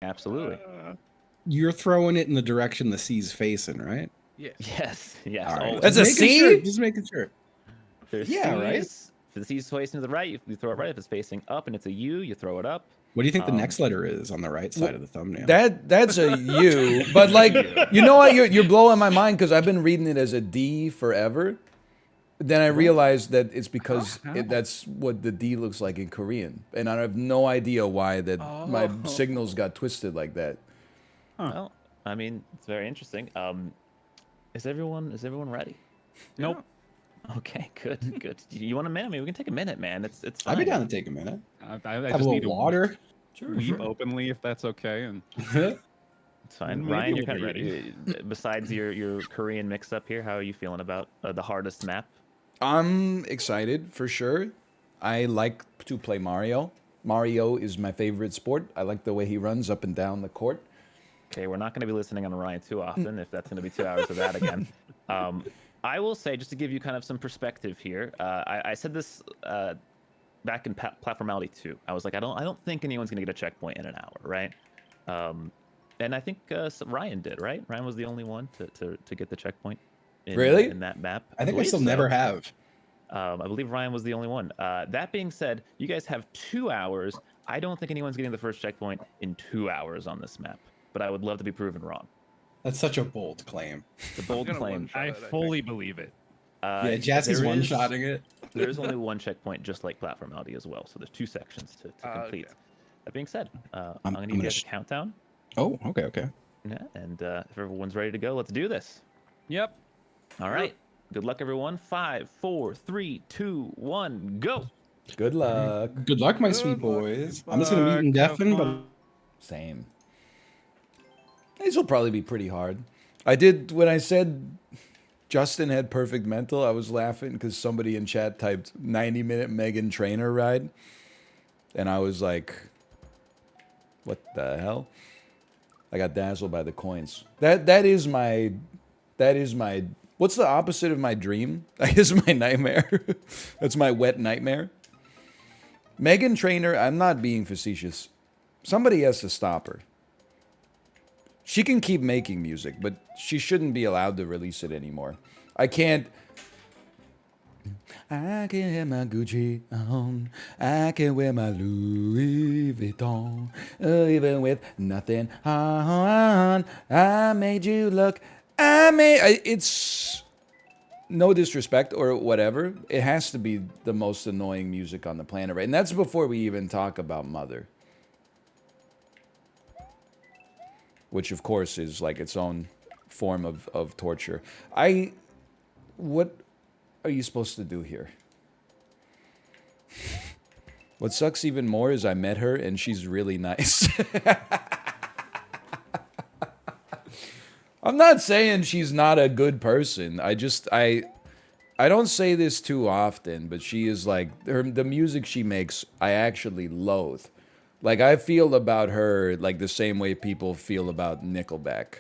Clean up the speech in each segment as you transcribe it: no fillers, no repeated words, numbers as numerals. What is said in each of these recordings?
Absolutely. You're throwing it in the direction the sea's facing, right? Yes. All right. Always. That's a Just making C? sure, just making sure. There's Yeah, right? C's. If the C's facing to the right, you throw it right. If it's facing up and it's a U, you throw it up. What do you think the next letter is on the right side of the thumbnail? That's a U, but like, you know what? You're blowing my mind because I've been reading it as a D forever. Then I realized that it's because that's what the D looks like in Korean, and I have no idea why that my signals got twisted like that. Well, I mean, it's very interesting. Is everyone ready? Nope. Okay, good, good. You want a minute? I mean, we can take a minute, man. It's fine. I'd be down to take a minute. I Have just a need little to water. weep openly if that's okay. And It's fine. Maybe Ryan, we'll you're kind be of ready. besides your Korean mix-up here, how are you feeling about the hardest map? I'm excited for sure. I like to play Mario. Mario is my favorite sport. I like the way he runs up and down the court. Okay, we're not going to be listening on Ryan too often if that's going to be 2 hours of that again. I will say, just to give you kind of some perspective here, I said this back in Platformality 2. I was like, I don't think anyone's going to get a checkpoint in an hour, right? And I think Ryan did, right? Ryan was the only one to get the checkpoint in that map. I think I believe still so. never have. I believe Ryan was the only one. That being said, you guys have 2 hours. I don't think anyone's getting the first checkpoint in 2 hours on this map, but I would love to be proven wrong. That's such a bold claim. The bold claim. I fully believe it. Yeah, Jassie's there is- one-shotting it. There is only one checkpoint, just like Platformality as well. So there's 2 sections to complete. Okay. That being said, I'm I'm going to gonna give you guys a countdown. Oh, okay. Yeah, and if everyone's ready to go, let's do this. Yep. All right. Good luck, everyone. 5, 4, 3, 2, 1, go. Good luck. Good luck, my sweet boys. I'm just gonna mute and deafen, but Same. These will probably be pretty hard. I did, when I said Justin had perfect mental, I was laughing because somebody in chat typed 90-minute Megan Trainor ride. And I was like, what the hell? I got dazzled by the coins. That is my, what's the opposite of my dream? I guess my nightmare. That's my wet nightmare. Megan Trainor, I'm not being facetious. Somebody has to stop her. She can keep making music, but she shouldn't be allowed to release it anymore. I can have my Gucci on. I can wear my Louis Vuitton. Even with nothing on. I made you look. It's no disrespect or whatever. It has to be the most annoying music on the planet, right? And that's before we even talk about Mother. Which, of course, is like its own form of torture. What are you supposed to do here? What sucks even more is I met her and she's really nice. I'm not saying she's not a good person. I don't say this too often, but she is like, the music she makes, I actually loathe. Like, I feel about her like the same way people feel about Nickelback.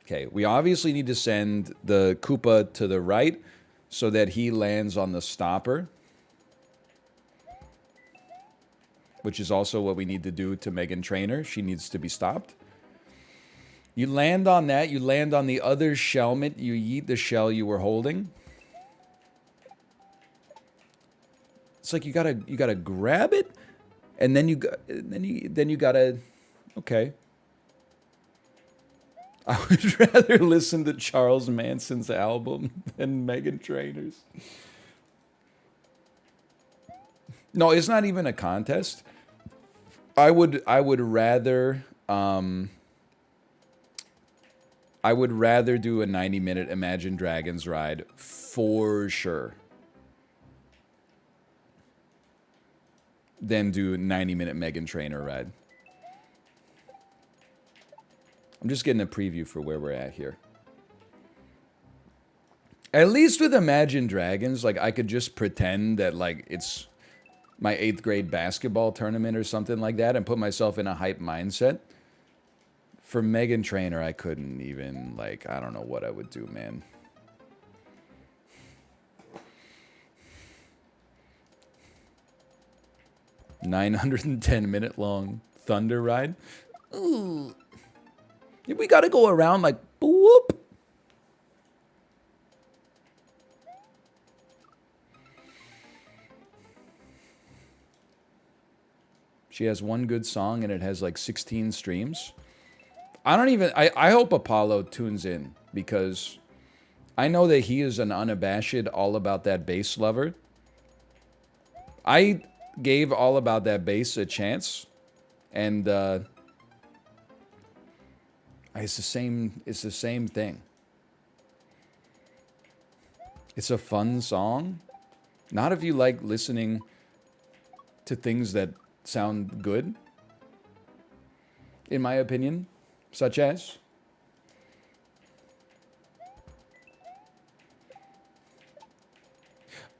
Okay, we obviously need to send the Koopa to the right so that he lands on the stopper. Which is also what we need to do to Megan Trainor. She needs to be stopped. You land on that. You land on the other shellmet. You yeet the shell you were holding. It's like you gotta grab it, and then you gotta. Okay. I would rather listen to Charles Manson's album than Megan Trainor's. No, it's not even a contest. I would rather do a 90-minute Imagine Dragons ride for sure than do a 90-minute Megan Trainor ride. I'm just getting a preview for where we're at here. At least with Imagine Dragons, like, I could just pretend that, like, it's my 8th grade basketball tournament or something like that and put myself in a hype mindset. For Megan Trainor, I couldn't even, like, I don't know what I would do, man. $910-minute long Thunder Ride. Ooh. We gotta go around like boop. She has one good song and it has like 16 streams. I hope Apollo tunes in because I know that he is an unabashed all about that bass lover. I gave All About That Bass a chance, and it's the same thing. It's a fun song. Not if you like listening to things that sound good, in my opinion, such as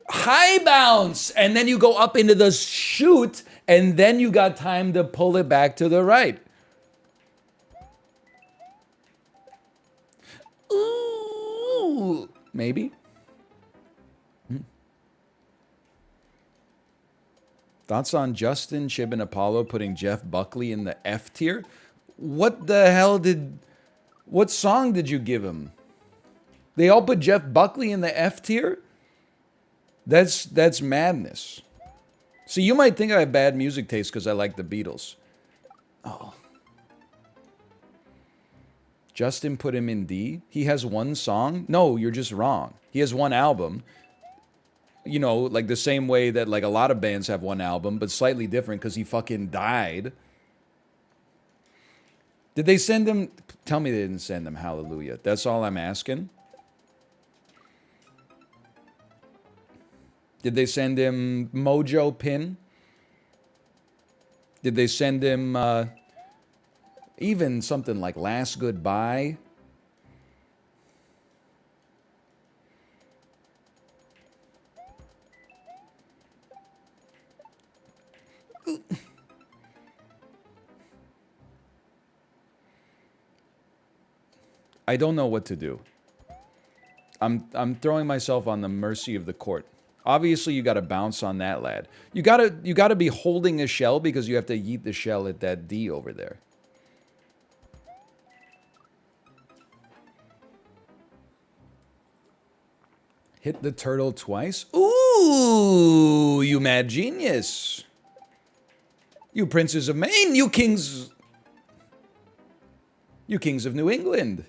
high bounce, and then you go up into the chute, and then you got time to pull it back to the right. Ooh, maybe. Thoughts on Justin, Chib, and Apollo putting Jeff Buckley in the F tier? What the hell what song did you give him? They all put Jeff Buckley in the F tier? That's madness. See, you might think I have bad music taste because I like the Beatles. Oh. Justin put him in D? He has one song? No, you're just wrong. He has one album. You know, like the same way that like a lot of bands have one album, but slightly different because he fucking died. Did they send him? Tell me they didn't send him Hallelujah. That's all I'm asking. Did they send him Mojo Pin? Did they send him even something like Last Goodbye? I don't know what to do. I'm throwing myself on the mercy of the court. Obviously, you got to bounce on that lad. You gotta be holding a shell because you have to yeet the shell at that D over there. Hit the turtle twice. Ooh, you mad genius. You princes of Maine, you kings of New England.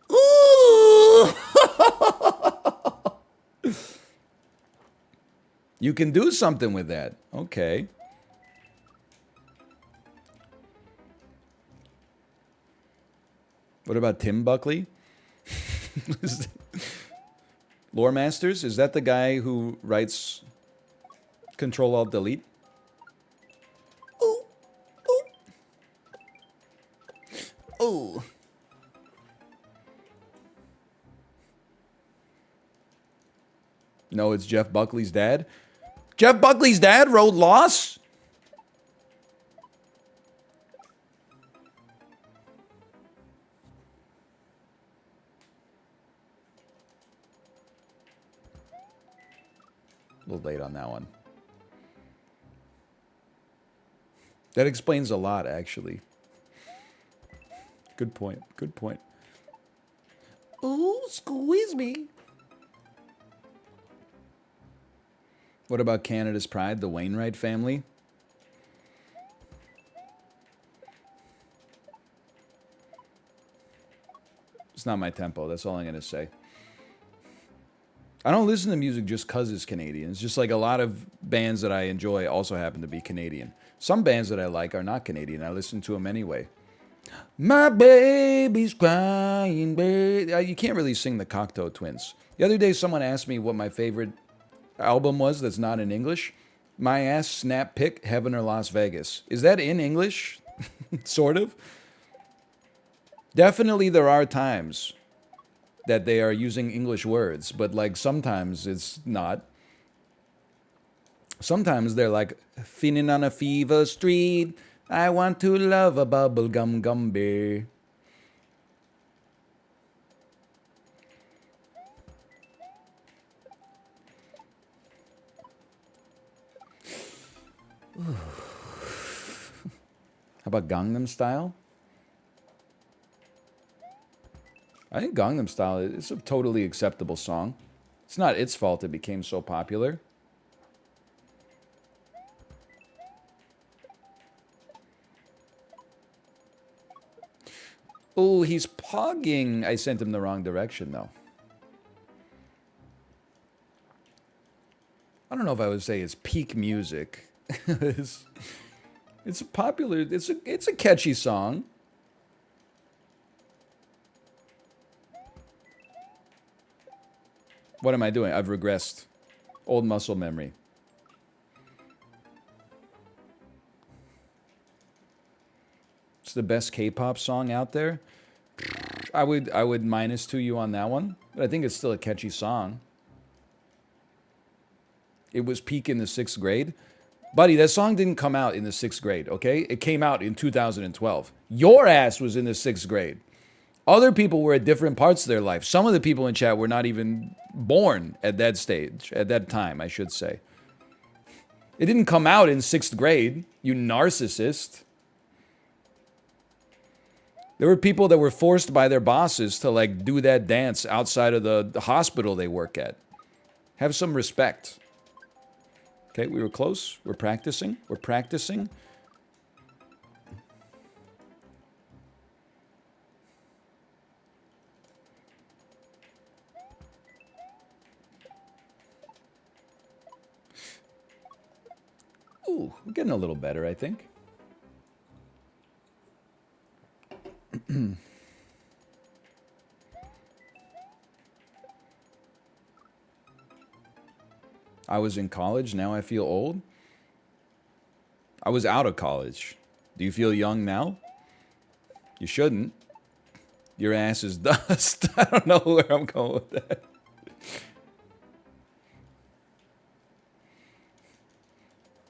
Ooh! You can do something with that. Okay. What about Tim Buckley? Lore Masters? Is that the guy who writes Control-Alt-Delete? Ooh. Ooh. Ooh. No, it's Jeff Buckley's dad. Jeff Buckley's dad wrote Loss? A little late on that one. That explains a lot, actually. Good point. Good point. Ooh, squeeze me. What about Canada's Pride, the Wainwright family? It's not my tempo. That's all I'm going to say. I don't listen to music just because it's Canadian. It's just like a lot of bands that I enjoy also happen to be Canadian. Some bands that I like are not Canadian. I listen to them anyway. My baby's crying, baby. You can't really sing the Cocteau Twins. The other day, someone asked me what my favorite album was that's not in English. My Ass Snap Pick, Heaven or Las Vegas. Is that in English? Sort of. Definitely there are times that they are using English words, but like sometimes it's not. Sometimes they're like, feeling on a fever street, I want to love a bubblegum gumby. How about Gangnam Style? I think Gangnam Style is a totally acceptable song. It's not its fault it became so popular. Oh, he's pogging. I sent him the wrong direction, though. I don't know if I would say it's peak music. it's a popular. It's a catchy song. What am I doing? I've regressed. Old muscle memory. It's the best K-pop song out there. I would -2 you on that one, but I think it's still a catchy song. It was peak in the 6th grade. Buddy, that song didn't come out in the 6th grade, okay? It came out in 2012. Your ass was in the 6th grade. Other people were at different parts of their life. Some of the people in chat were not even born at that stage, at that time, I should say. It didn't come out in 6th grade, you narcissist. There were people that were forced by their bosses to, like, do that dance outside of the hospital they work at. Have some respect. Okay, we were close. We're practicing. We're practicing. Ooh, we're getting a little better, I think. I was in college, now I feel old. I was out of college. Do you feel young now? You shouldn't. Your ass is dust. I don't know where I'm going with that.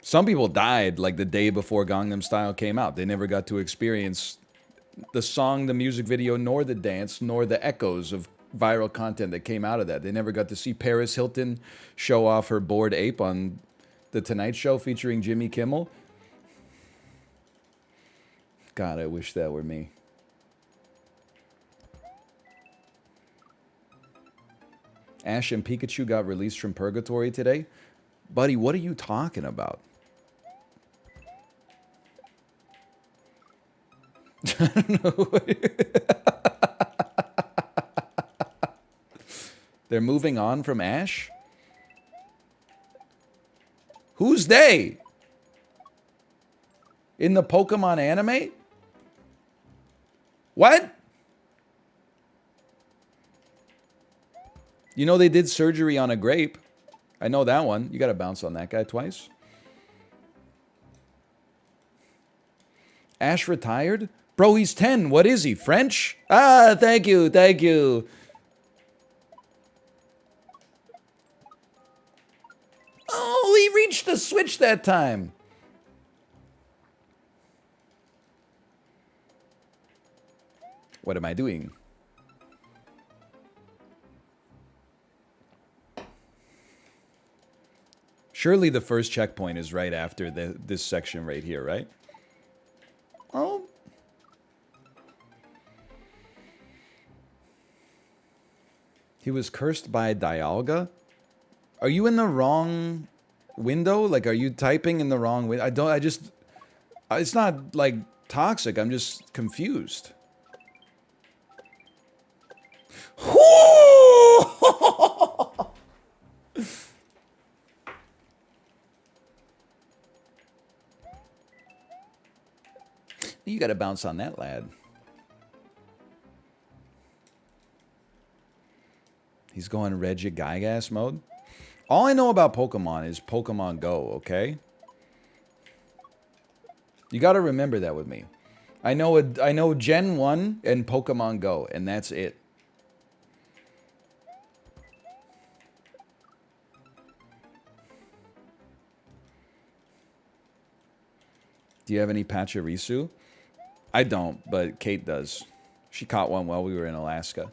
Some people died like the day before Gangnam Style came out. They never got to experience the song, the music video, nor the dance, nor the echoes of viral content that came out of that. They never got to see Paris Hilton show off her bored ape on The Tonight Show featuring Jimmy Kimmel. God, I wish that were me. Ash and Pikachu got released from purgatory today. Buddy, what are you talking about? I don't know. They're moving on from Ash? Who's they? In the Pokemon anime? What? You know they did surgery on a grape. I know that one. You gotta bounce on that guy twice. Ash retired? Bro, he's 10. What is he? French? Ah, thank you, thank you. Oh, he reached the switch that time. What am I doing? Surely the first checkpoint is right after this section right here, right? Oh. He was cursed by Dialga? Are you in the wrong window? Like, are you typing in the wrong window? It's not, like, toxic. I'm just confused. You gotta bounce on that, lad. He's going Regigigas mode. All I know about Pokemon is Pokemon Go, okay? You gotta remember that with me. I know Gen 1 and Pokemon Go, and that's it. Do you have any Pachirisu? I don't, but Kate does. She caught one while we were in Alaska.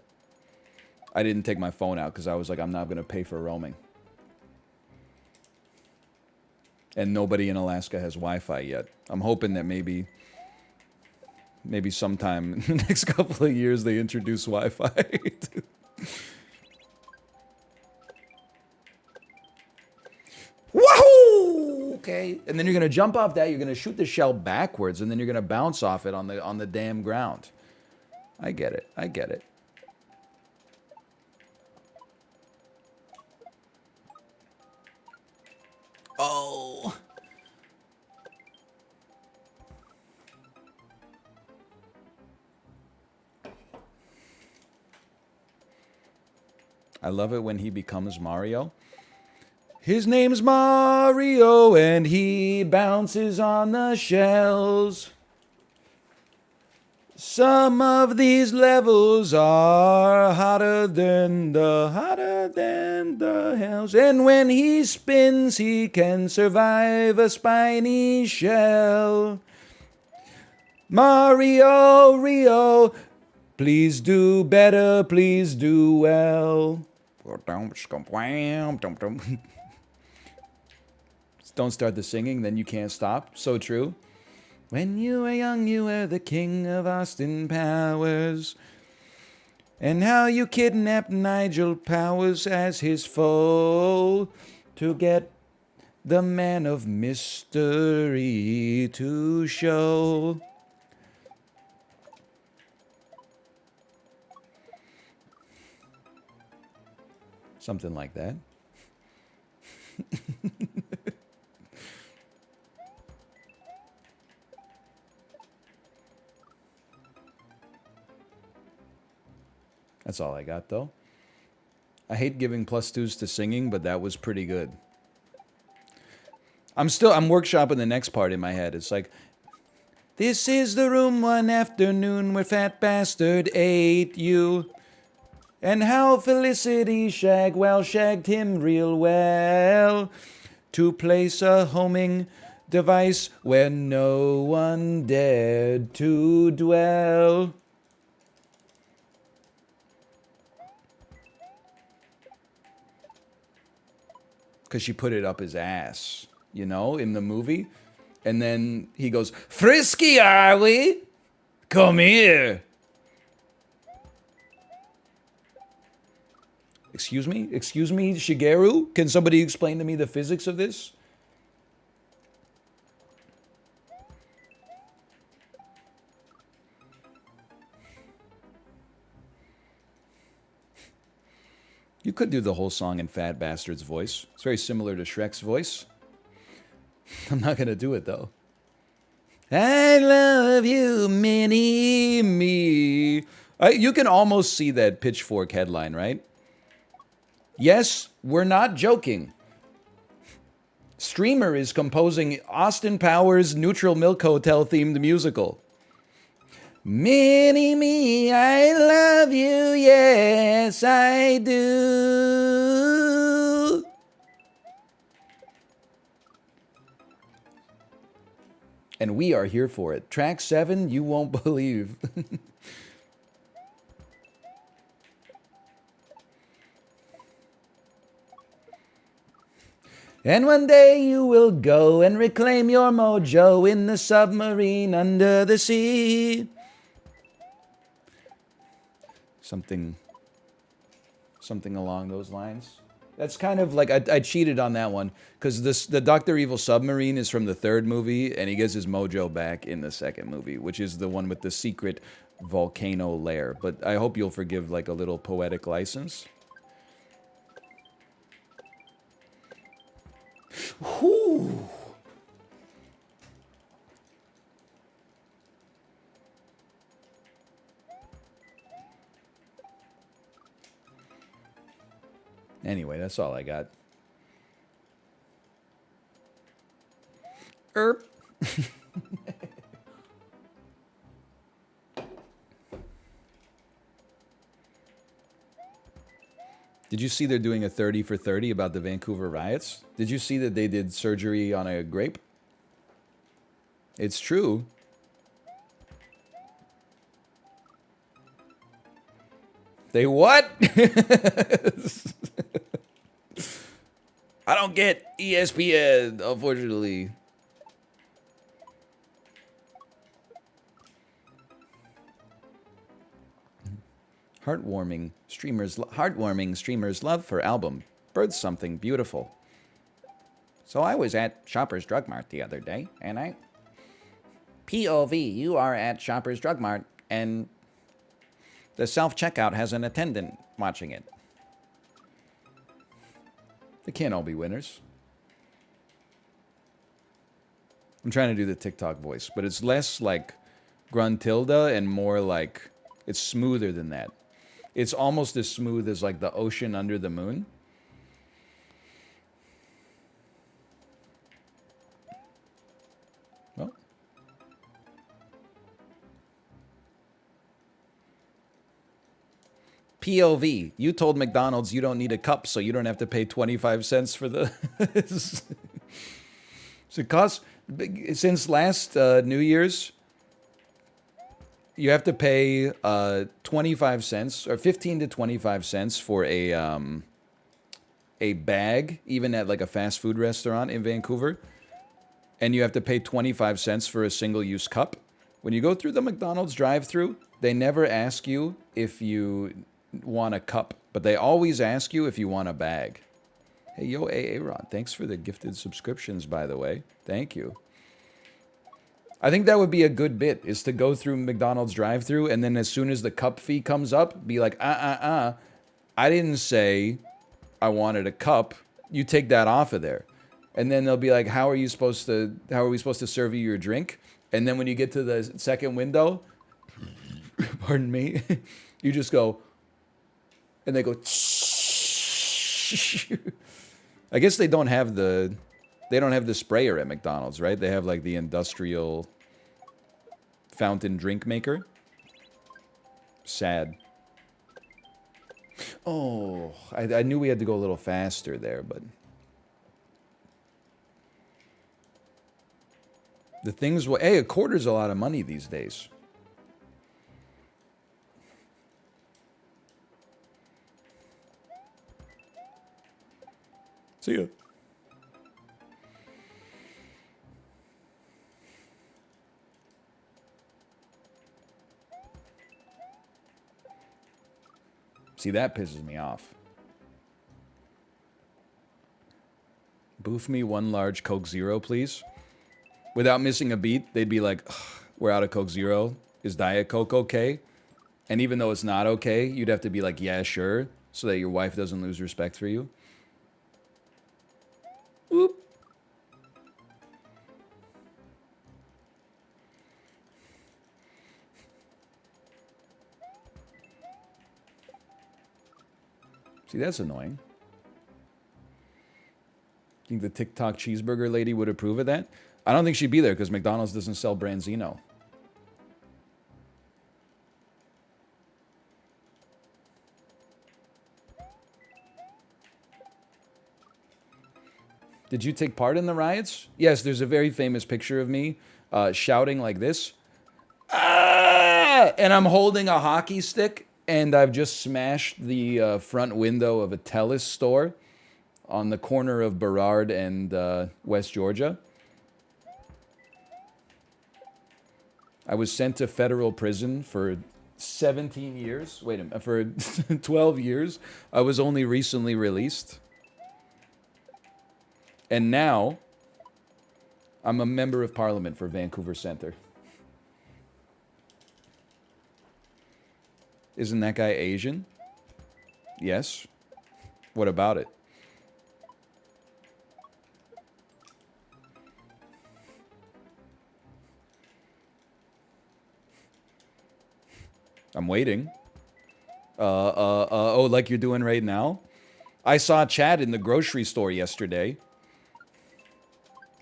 I didn't take my phone out because I was like, I'm not going to pay for roaming. and nobody in Alaska has Wi-Fi yet. I'm hoping that maybe sometime in the next couple of years they introduce Wi-Fi. Wahoo! Okay, and then you're gonna jump off that. You're gonna shoot the shell backwards, and then you're gonna bounce off it on the damn ground. I get it. I get it. Oh. I love it when he becomes Mario. His name's Mario and he bounces on the shells. Some of these levels are hotter than the hells. And when he spins, he can survive a spiny shell. Mario, Rio, please do better, please do well. Don't start the singing, then you can't stop. So true. When you were young, you were the king of Austin Powers. And how you kidnapped Nigel Powers as his foe to get the man of mystery to show. Something like that. That's all I got, though. I hate giving +2s to singing, but that was pretty good. I'm workshopping the next part in my head. It's like, this is the room one afternoon where Fat Bastard ate you. And how Felicity Shagwell shagged him real well to place a homing device where no one dared to dwell. Because she put it up his ass, you know, in the movie. And then he goes, "Frisky, are we? Come here." Excuse me, Shigeru? Can somebody explain to me the physics of this? You could do the whole song in Fat Bastard's voice. It's very similar to Shrek's voice. I'm not going to do it, though. I love you, mini-me. You can almost see that Pitchfork headline, right? Yes, we're not joking. Streamer is composing Austin Powers' Neutral Milk Hotel themed musical. Mini-me, I love you, yes, I do. And we are here for it. Track 7, you won't believe. And one day you will go and reclaim your mojo in the submarine under the sea. Something along those lines. That's kind of like, I cheated on that one, because the Dr. Evil submarine is from the 3rd movie, and he gets his mojo back in the 2nd movie, which is the one with the secret volcano lair. But I hope you'll forgive like a little poetic license. Whew. Anyway, that's all I got. Erp. Did you see they're doing a 30 for 30 about the Vancouver riots? Did you see that they did surgery on a grape? It's true. They what? I don't get ESPN, unfortunately. Heartwarming streamers love for album. Birds something beautiful. So I was at Shoppers Drug Mart the other day, and POV, you are at Shoppers Drug Mart, and the self-checkout has an attendant watching it. They can't all be winners. I'm trying to do the TikTok voice, but it's less like Gruntilda and more like, it's smoother than that. It's almost as smooth as like the ocean under the moon. Well. POV, you told McDonald's you don't need a cup, so you don't have to pay 25 cents for the... So it costs, since last New Year's, you have to pay 25 cents or 15 to 25 cents for a bag, even at like a fast food restaurant in Vancouver. And you have to pay 25 cents for a single-use cup. When you go through the McDonald's drive-thru, they never ask you if you want a cup, but they always ask you if you want a bag. Hey, yo, Aaron, thanks for the gifted subscriptions, by the way. Thank you. I think that would be a good bit, is to go through McDonald's drive-thru, and then as soon as the cup fee comes up, be like, I didn't say I wanted a cup. You take that off of there. And then they'll be like, how are we supposed to serve you your drink? And then when you get to the second window, pardon me, you just go, and they go, I guess they don't have the sprayer at McDonald's, right? They have like the industrial fountain drink maker. Sad. Oh, I knew we had to go a little faster there, but the things, hey, a quarter's a lot of money these days. See ya. See, that pisses me off. Boof me one large Coke Zero, please. Without missing a beat, they'd be like, we're out of Coke Zero. Is Diet Coke okay? And even though it's not okay, you'd have to be like, yeah, sure, so that your wife doesn't lose respect for you. Oop. See, that's annoying. Think the TikTok cheeseburger lady would approve of that? I don't think she'd be there because McDonald's doesn't sell Branzino. Did you take part in the riots? Yes, there's a very famous picture of me shouting like this. Ah! And I'm holding a hockey stick, and I've just smashed the front window of a Telus store on the corner of Burrard and West Georgia. I was sent to federal prison for 17 years. Wait a minute, for 12 years. I was only recently released. And now, I'm a member of parliament for Vancouver Centre. Isn't that guy Asian? Yes. What about it? I'm waiting. Oh, like you're doing right now? I saw Chad in the grocery store yesterday.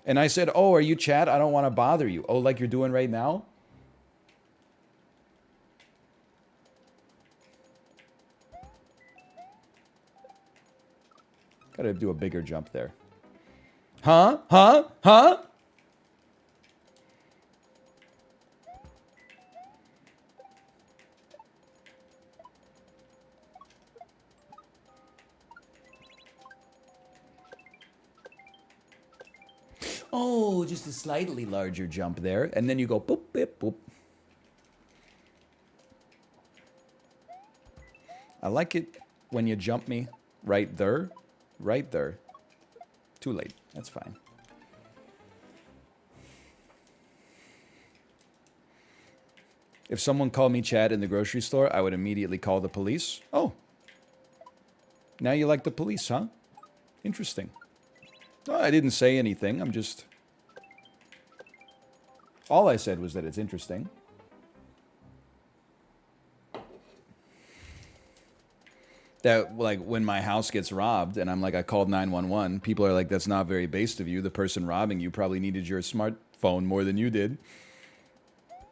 And I said, oh, are you Chad? I don't want to bother you. Oh, like you're doing right now? Gotta do a bigger jump there. Huh? Huh? Huh? Oh, just a slightly larger jump there. And then you go boop, bip, boop. I like it when you jump me right there. Right there. Too late. That's fine. If someone called me Chad in the grocery store, I would immediately call the police. Oh. Now you like the police, huh? Interesting. No, I didn't say anything. I'm just... All I said was that it's interesting. That, like, when my house gets robbed and I'm like, I called 911, people are like, that's not very based of you. The person robbing you probably needed your smartphone more than you did.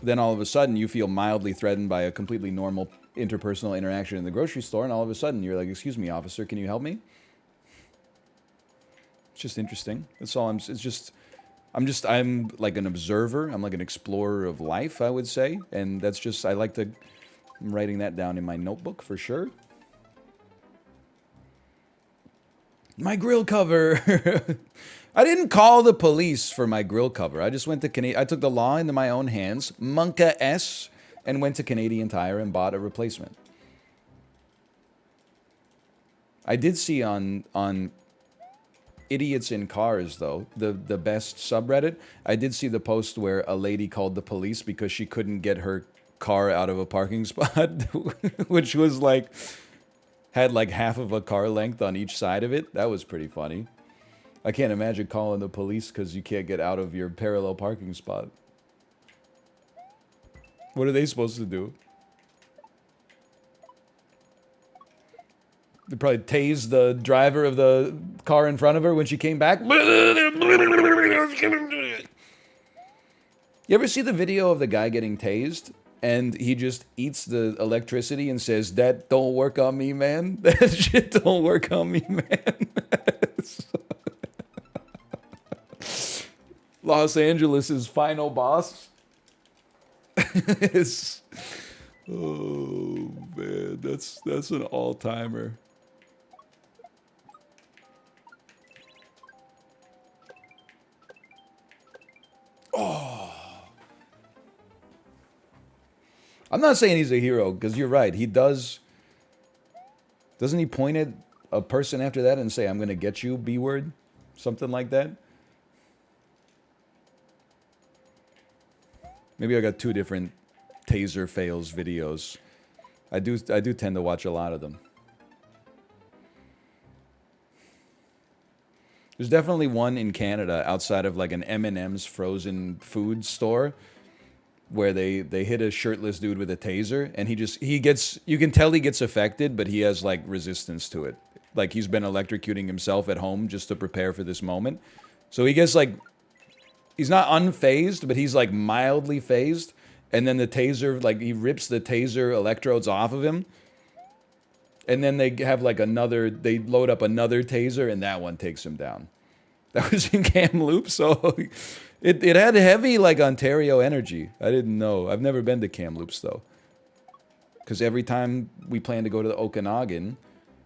Then all of a sudden you feel mildly threatened by a completely normal interpersonal interaction in the grocery store, and all of a sudden you're like, excuse me, officer, can you help me? It's just interesting. That's all I'm like an observer. I'm like an explorer of life, I would say. And that's just, I'm writing that down in my notebook for sure. My grill cover. I didn't call the police for my grill cover. I just went to I took the law into my own hands, Monka S, and went to Canadian Tire and bought a replacement. I did see on Idiots in Cars, though, the best subreddit, I did see the post where a lady called the police because she couldn't get her car out of a parking spot, which was like, had like half of a car length on each side of it. That was pretty funny. I can't imagine calling the police because you can't get out of your parallel parking spot. What are they supposed to do? They probably tased the driver of the car in front of her when she came back. You ever see the video of the guy getting tased? And he just eats the electricity and says, that don't work on me, man. That shit don't work on me, man. Los Angeles' final boss. Oh, man. That's an all-timer. Oh. I'm not saying he's a hero, because you're right. He does... Doesn't he point at a person after that and say, I'm going to get you, B-word? Something like that? Maybe I got two different taser fails videos. I do tend to watch a lot of them. There's definitely one in Canada outside of like an M&M's frozen food store where they hit a shirtless dude with a taser, and he gets, you can tell he gets affected, but he has like resistance to it. Like he's been electrocuting himself at home just to prepare for this moment. So he gets like, he's not unfazed, but he's like mildly phased. And then the taser, like he rips the taser electrodes off of him. And then they have like they load up another taser, and that one takes him down. That was in Kamloops, so it had heavy like Ontario energy. I didn't know. I've never been to Kamloops though. Because every time we plan to go to the Okanagan,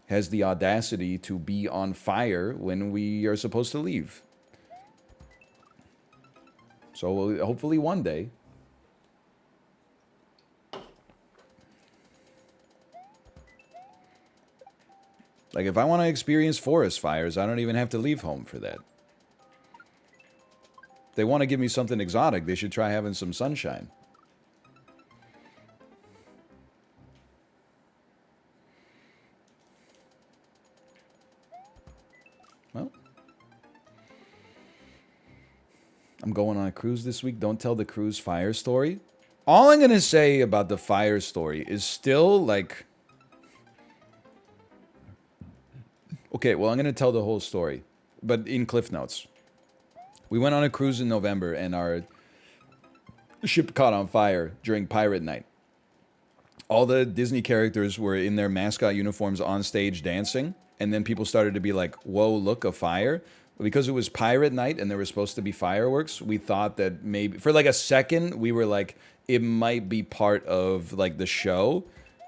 has the audacity to be on fire when we are supposed to leave. So hopefully one day. Like if I want to experience forest fires, I don't even have to leave home for that. If they want to give me something exotic, they should try having some sunshine. Well, I'm going on a cruise this week. Don't tell the cruise fire story. All I'm going to say about the fire story is still like... Okay, well, I'm going to tell the whole story, but in Cliff Notes. We went on a cruise in November, and our ship caught on fire during Pirate Night. All the Disney characters were in their mascot uniforms on stage dancing, and then people started to be like, whoa, look, a fire. But because it was Pirate Night and there were supposed to be fireworks, we thought that maybe, for like a second, we were like, it might be part of like the show.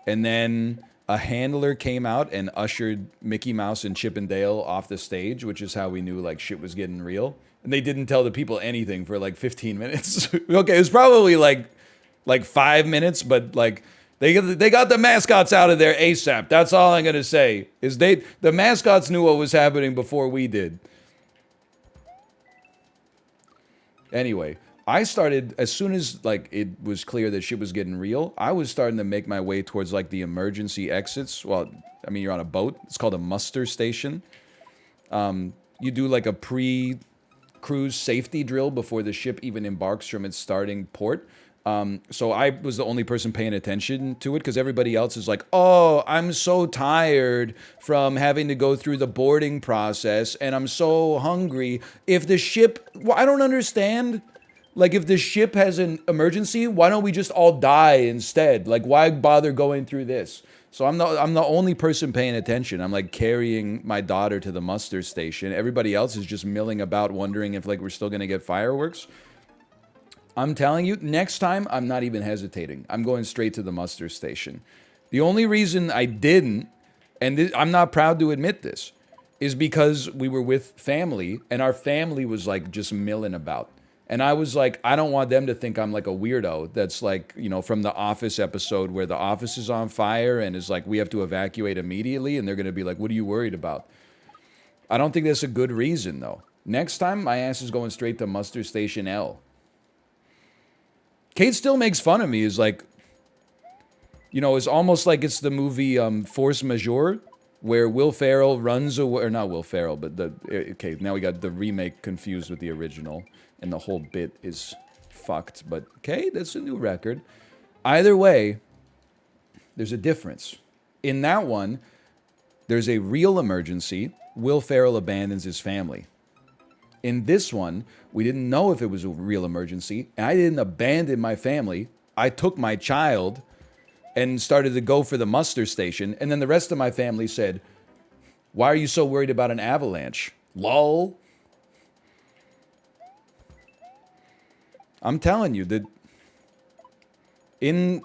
And then a handler came out and ushered Mickey Mouse and Chip and Dale off the stage, which is how we knew like shit was getting real. And they didn't tell the people anything for like 15 minutes. Okay, it was probably like 5 minutes, but like they got the mascots out of there ASAP. That's all I'm gonna say. Is the mascots knew what was happening before we did. Anyway, I started, as soon as like it was clear that shit was getting real, I was starting to make my way towards like the emergency exits. Well, I mean, you're on a boat. It's called a muster station. You do like a pre-cruise safety drill before the ship even embarks from its starting port. So I was the only person paying attention to it because everybody else is like, oh, I'm so tired from having to go through the boarding process and I'm so hungry. If the ship, well, I don't understand. Like, if the ship has an emergency, why don't we just all die instead? Like, why bother going through this? So I'm the only person paying attention. I'm like carrying my daughter to the muster station. Everybody else is just milling about, wondering if like we're still gonna get fireworks. I'm telling you, next time I'm not even hesitating. I'm going straight to the muster station. The only reason I didn't, and I'm not proud to admit this, is because we were with family, and our family was like just milling about. And I was like, I don't want them to think I'm like a weirdo that's like, you know, from the Office episode where the office is on fire and is like, we have to evacuate immediately. And they're going to be like, what are you worried about? I don't think that's a good reason, though. Next time, my ass is going straight to Muster Station L. Kate still makes fun of me. Is like, you know, it's almost like it's the movie Force Majeure, where Will Ferrell runs away, or not Will Ferrell, but okay, now we got the remake confused with the original. And the whole bit is fucked. But, okay, that's a new record. Either way, there's a difference. In that one, there's a real emergency. Will Ferrell abandons his family. In this one, we didn't know if it was a real emergency. And I didn't abandon my family. I took my child and started to go for the muster station. And then the rest of my family said, why are you so worried about an avalanche? Lol. I'm telling you that in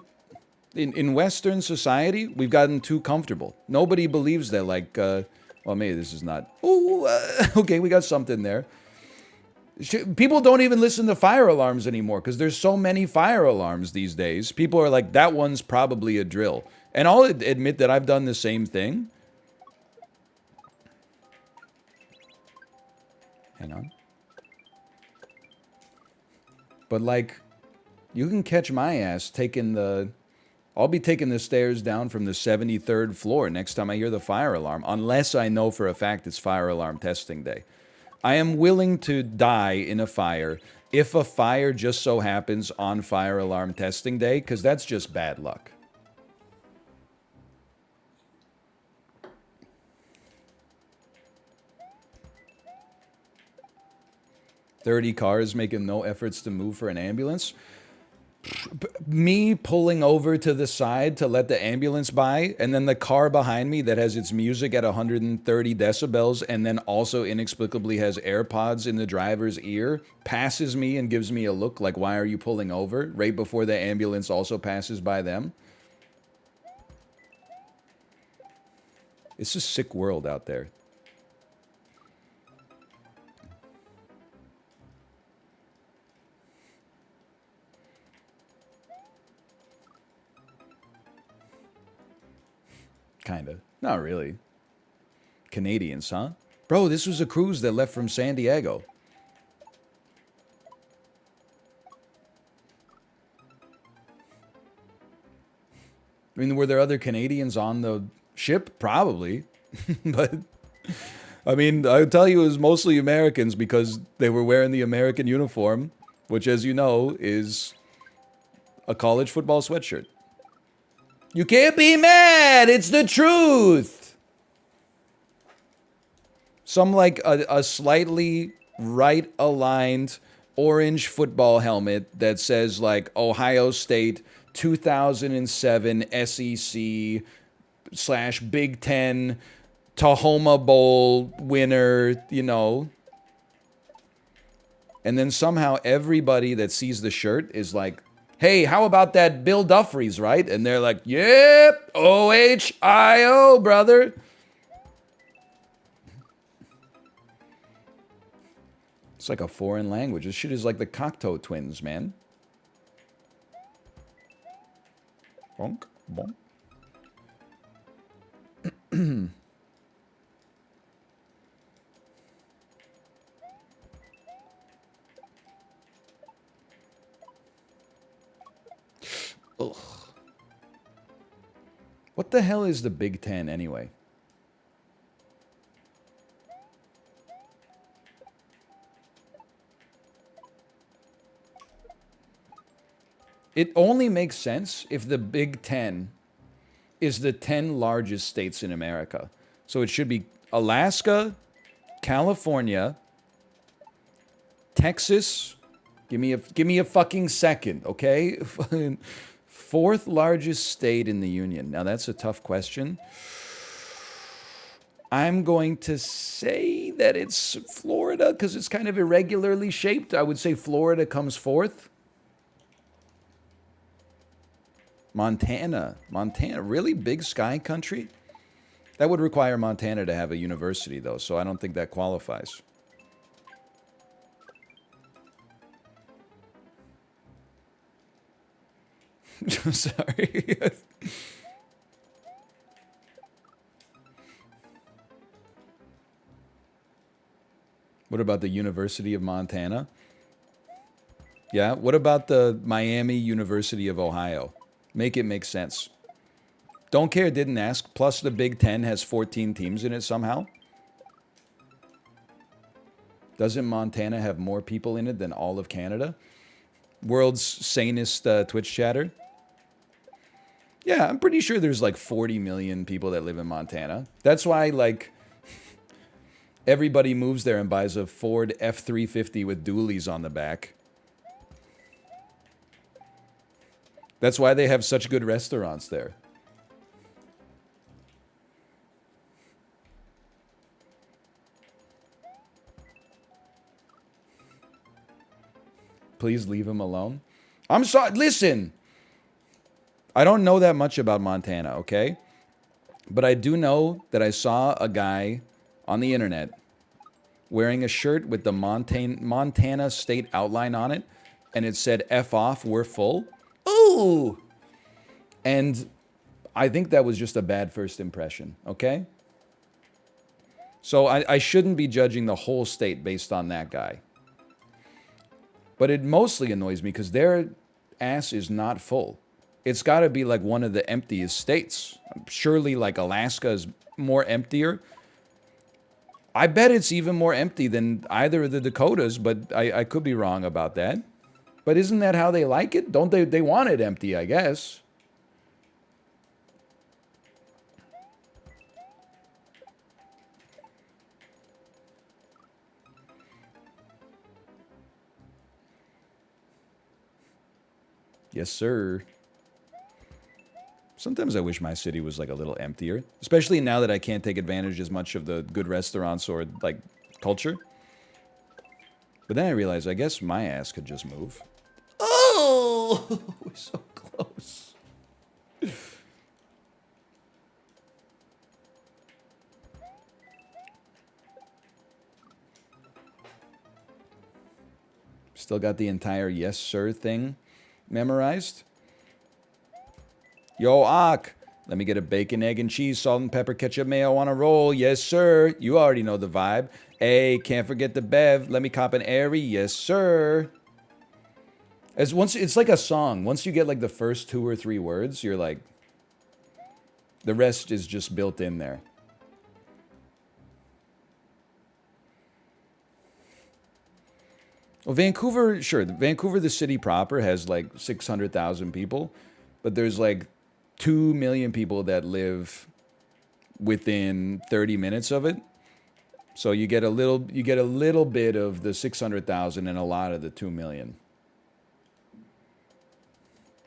Western society, we've gotten too comfortable. Nobody believes that, like, well, maybe this is not. Ooh, okay, we got something there. People don't even listen to fire alarms anymore because there's so many fire alarms these days. People are like, that one's probably a drill. And I'll admit that I've done the same thing. Hang on. But, like, you can catch my ass taking the... I'll be taking the stairs down from the 73rd floor next time I hear the fire alarm, unless I know for a fact it's fire alarm testing day. I am willing to die in a fire if a fire just so happens on fire alarm testing day, because that's just bad luck. "30 cars making no efforts to move for an ambulance." Me pulling over to the side to let the ambulance by, and then the car behind me that has its music at 130 decibels and then also inexplicably has AirPods in the driver's ear, passes me and gives me a look like, why are you pulling over? Right before the ambulance also passes by them. It's a sick world out there. Kinda. Not really. Canadians, huh? Bro, this was a cruise that left from San Diego. I mean, were there other Canadians on the ship? Probably. But, I mean, I would tell you it was mostly Americans because they were wearing the American uniform, which, as you know, is a college football sweatshirt. You can't be mad. It's the truth. Some like a slightly right-aligned orange football helmet that says like Ohio State 2007 SEC / Big Ten Tahoma Bowl winner, you know. And then somehow everybody that sees the shirt is like, hey, how about that Bill Duffries, right? And they're like, yep, OHIO, brother. It's like a foreign language. This shit is like the Cocteau twins, man. Bonk, bonk. Ugh. What the hell is the Big Ten anyway? It only makes sense if the Big Ten is the 10 largest states in America. So it should be Alaska, California, Texas. Give me a fucking second, okay? Fourth largest state in the union. Now that's a tough question. I'm going to say that it's Florida because it's kind of irregularly shaped. I would say Florida comes fourth. Montana, really big sky country? That would require Montana to have a university though, so I don't think that qualifies. Sorry. What about the University of Montana? Yeah, what about the Miami University of Ohio? Make it make sense. Don't care, didn't ask. Plus the Big Ten has 14 teams in it somehow. Doesn't Montana have more people in it than all of Canada? World's sanest Twitch chatter. Yeah, I'm pretty sure there's like 40 million people that live in Montana. That's why, like, everybody moves there and buys a Ford F-350 with dualies on the back. That's why they have such good restaurants there. Please leave him alone. I'm sorry. Listen. I don't know that much about Montana, okay? But I do know that I saw a guy on the internet wearing a shirt with the Montana state outline on it, and it said, F off, we're full. Ooh! And I think that was just a bad first impression, okay? So I shouldn't be judging the whole state based on that guy. But it mostly annoys me because their ass is not full. It's got to be like one of the emptiest states. Surely like Alaska is more emptier. I bet it's even more empty than either of the Dakotas, but I could be wrong about that. But isn't that how they like it? Don't they? They want it empty, I guess. Yes, sir. Sometimes I wish my city was like a little emptier, especially now that I can't take advantage as much of the good restaurants or like culture. But then I realized I guess my ass could just move. Oh, we're so close. Still got the entire yes sir thing memorized. Yo, Ak, let me get a bacon, egg, and cheese, salt and pepper, ketchup, mayo on a roll. Yes, sir. You already know the vibe. Hey, can't forget the bev. Let me cop an airy. Yes, sir. It's like a song. Once you get like the first 2 or 3 words, you're like, the rest is just built in there. Well, Vancouver, sure. Vancouver, the city proper, has like 600,000 people, but there's like 2 million people that live within 30 minutes of it. So you get a little bit of the 600,000 and a lot of the 2 million.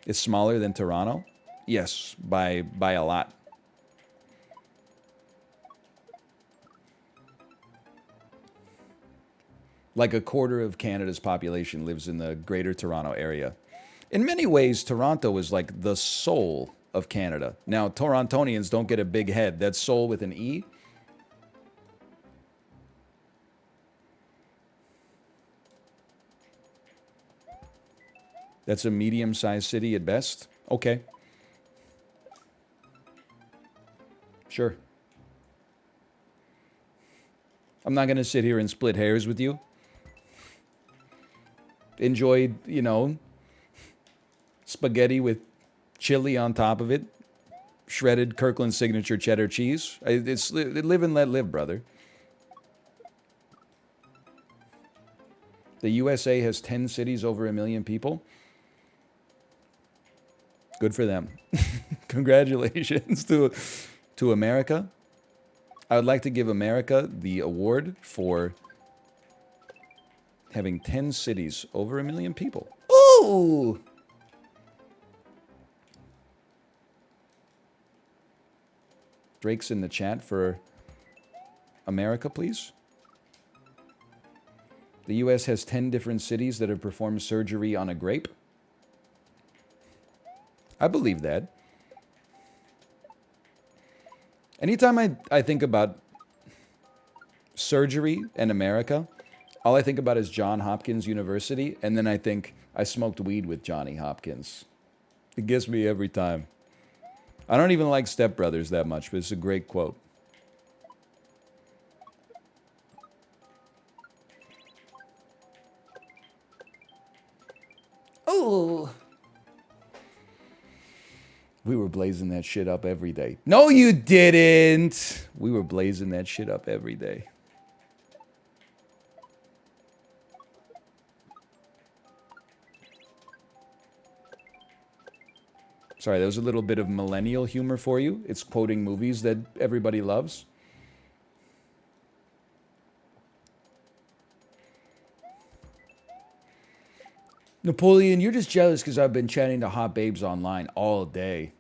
It's smaller than Toronto? Yes, by a lot. Like a quarter of Canada's population lives in the Greater Toronto area. In many ways, Toronto is like the soul of Canada. Now, Torontonians don't get a big head. That's soul with an E. That's a medium-sized city at best. Okay. Sure. I'm not going to sit here and split hairs with you. Enjoy, you know, spaghetti with chili on top of it. Shredded Kirkland signature cheddar cheese. It's live and let live, brother. The USA has 10 cities over 1 million people. Good for them. Congratulations to America. I would like to give America the award for having 10 cities over 1 million people. Ooh! Drake's in the chat for America, please. The U.S. has 10 different cities that have performed surgery on a grape. I believe that. Anytime I think about surgery in America, all I think about is Johns Hopkins University, and then I think I smoked weed with Johnny Hopkins. It gets me every time. I don't even like Step Brothers that much, but it's a great quote. Oh. We were blazing that shit up every day. No, you didn't. We were blazing that shit up every day. Sorry, that was a little bit of millennial humor for you. It's quoting movies that everybody loves. Napoleon, you're just jealous because I've been chatting to hot babes online all day.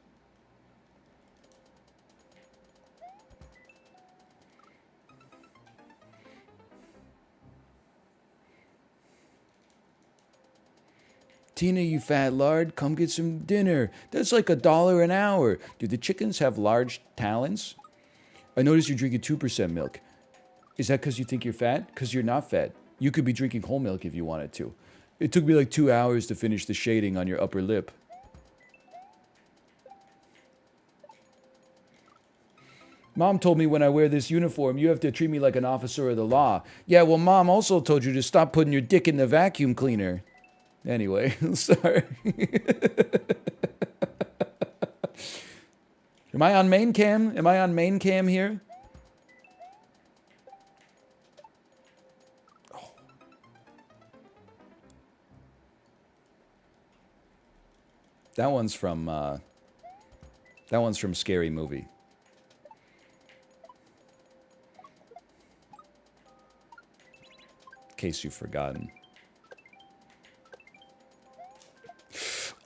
Tina, you fat lard, come get some dinner. That's like $1 an hour. Do the chickens have large talons? I noticed you're drinking 2% milk. Is that because you think you're fat? Because you're not fat. You could be drinking whole milk if you wanted to. It took me like 2 hours to finish the shading on your upper lip. Mom told me when I wear this uniform, you have to treat me like an officer of the law. Yeah, well, Mom also told you to stop putting your dick in the vacuum cleaner. Anyway, sorry. Am I on main cam? Am I on main cam here? Oh. That one's from Scary Movie. In case you've forgotten.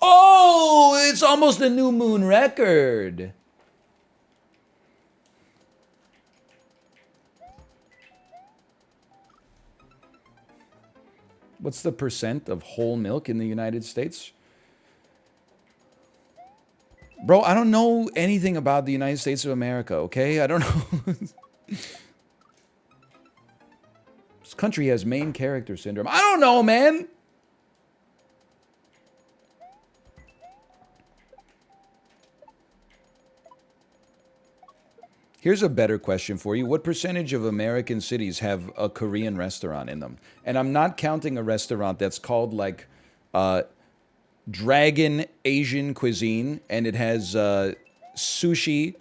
Oh, it's almost a New Moon record. What's the percent of whole milk in the United States? Bro, I don't know anything about the United States of America, okay? I don't know. This country has main character syndrome. I don't know, man. Here's a better question for you. What percentage of American cities have a Korean restaurant in them? And I'm not counting a restaurant that's called like Dragon Asian Cuisine, and it has sushi,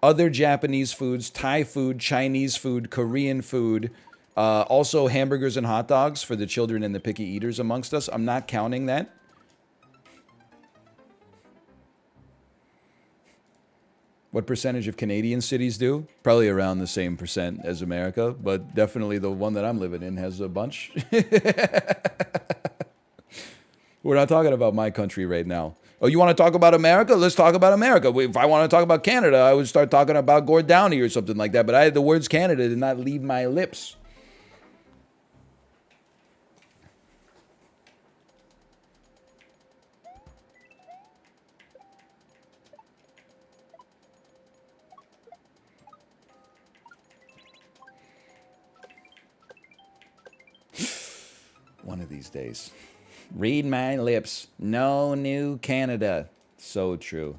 other Japanese foods, Thai food, Chinese food, Korean food, also hamburgers and hot dogs for the children and the picky eaters amongst us. I'm not counting that. What percentage of Canadian cities do? Probably around the same percent as America, but definitely the one that I'm living in has a bunch. We're not talking about my country right now. Oh, you want to talk about America? Let's talk about America. If I want to talk about Canada, I would start talking about Gord Downie or something like that, but the words Canada did not leave my lips. one of these days. Read my lips. No new Canada. So true.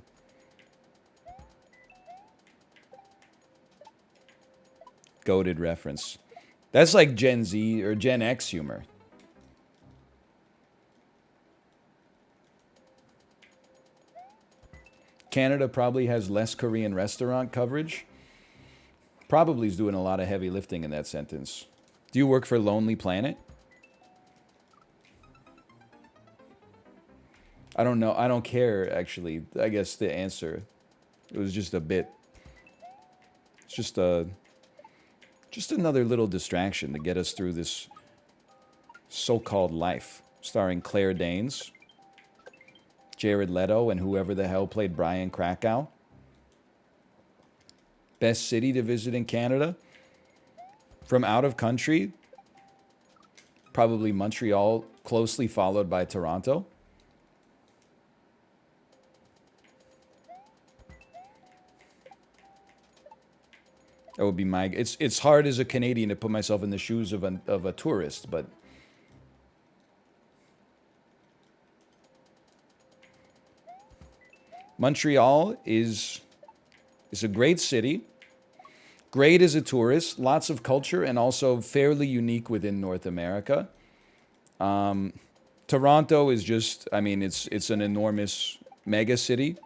Goated reference. That's like Gen Z or Gen X humor. Canada probably has less Korean restaurant coverage. Probably is doing a lot of heavy lifting in that sentence. Do you work for Lonely Planet? I don't know. I don't care, actually. I guess the answer. It was just a bit. It's just another little distraction to get us through this so-called life. Starring Claire Danes, Jared Leto, and whoever the hell played Brian Krakow. Best city to visit in Canada? From out of country? Probably Montreal, closely followed by Toronto. That would be my... It's hard as a Canadian to put myself in the shoes of a tourist, but... Montreal is a great city. Great as a tourist. Lots of culture and also fairly unique within North America. Toronto is just... I mean, it's an enormous mega city.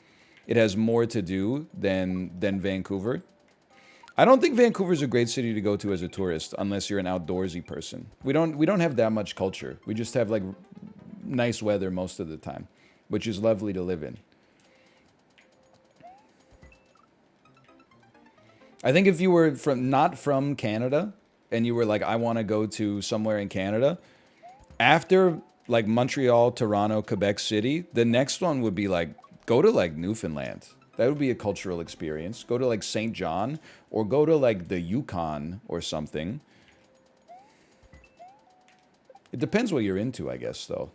It has more to do than Vancouver. I don't think Vancouver's a great city to go to as a tourist unless you're an outdoorsy person. We don't have that much culture. We just have like nice weather most of the time, which is lovely to live in. I think if you were not from Canada and you were like, I want to go to somewhere in Canada, after like Montreal, Toronto, Quebec City, the next one would be like, go to like Newfoundland. That would be a cultural experience. Go to like St. John or go to like the Yukon or something. It depends what you're into, I guess, though.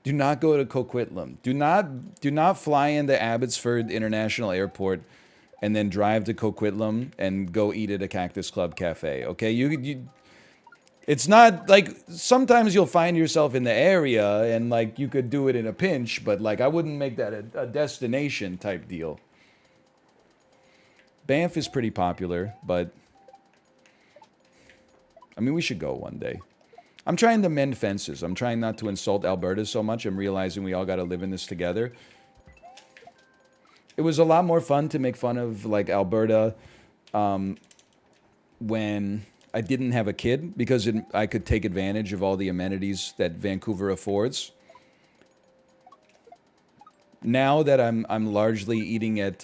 Do not go to Coquitlam. Do not fly into Abbotsford International Airport and then drive to Coquitlam and go eat at a Cactus Club cafe. Okay, it's not like sometimes you'll find yourself in the area and like you could do it in a pinch, but like I wouldn't make that a destination type deal. Banff is pretty popular, but I mean, we should go one day. I'm trying to mend fences. I'm trying not to insult Alberta so much. I'm realizing we all got to live in this together. It was a lot more fun to make fun of like Alberta when I didn't have a kid because I could take advantage of all the amenities that Vancouver affords. Now that I'm largely eating at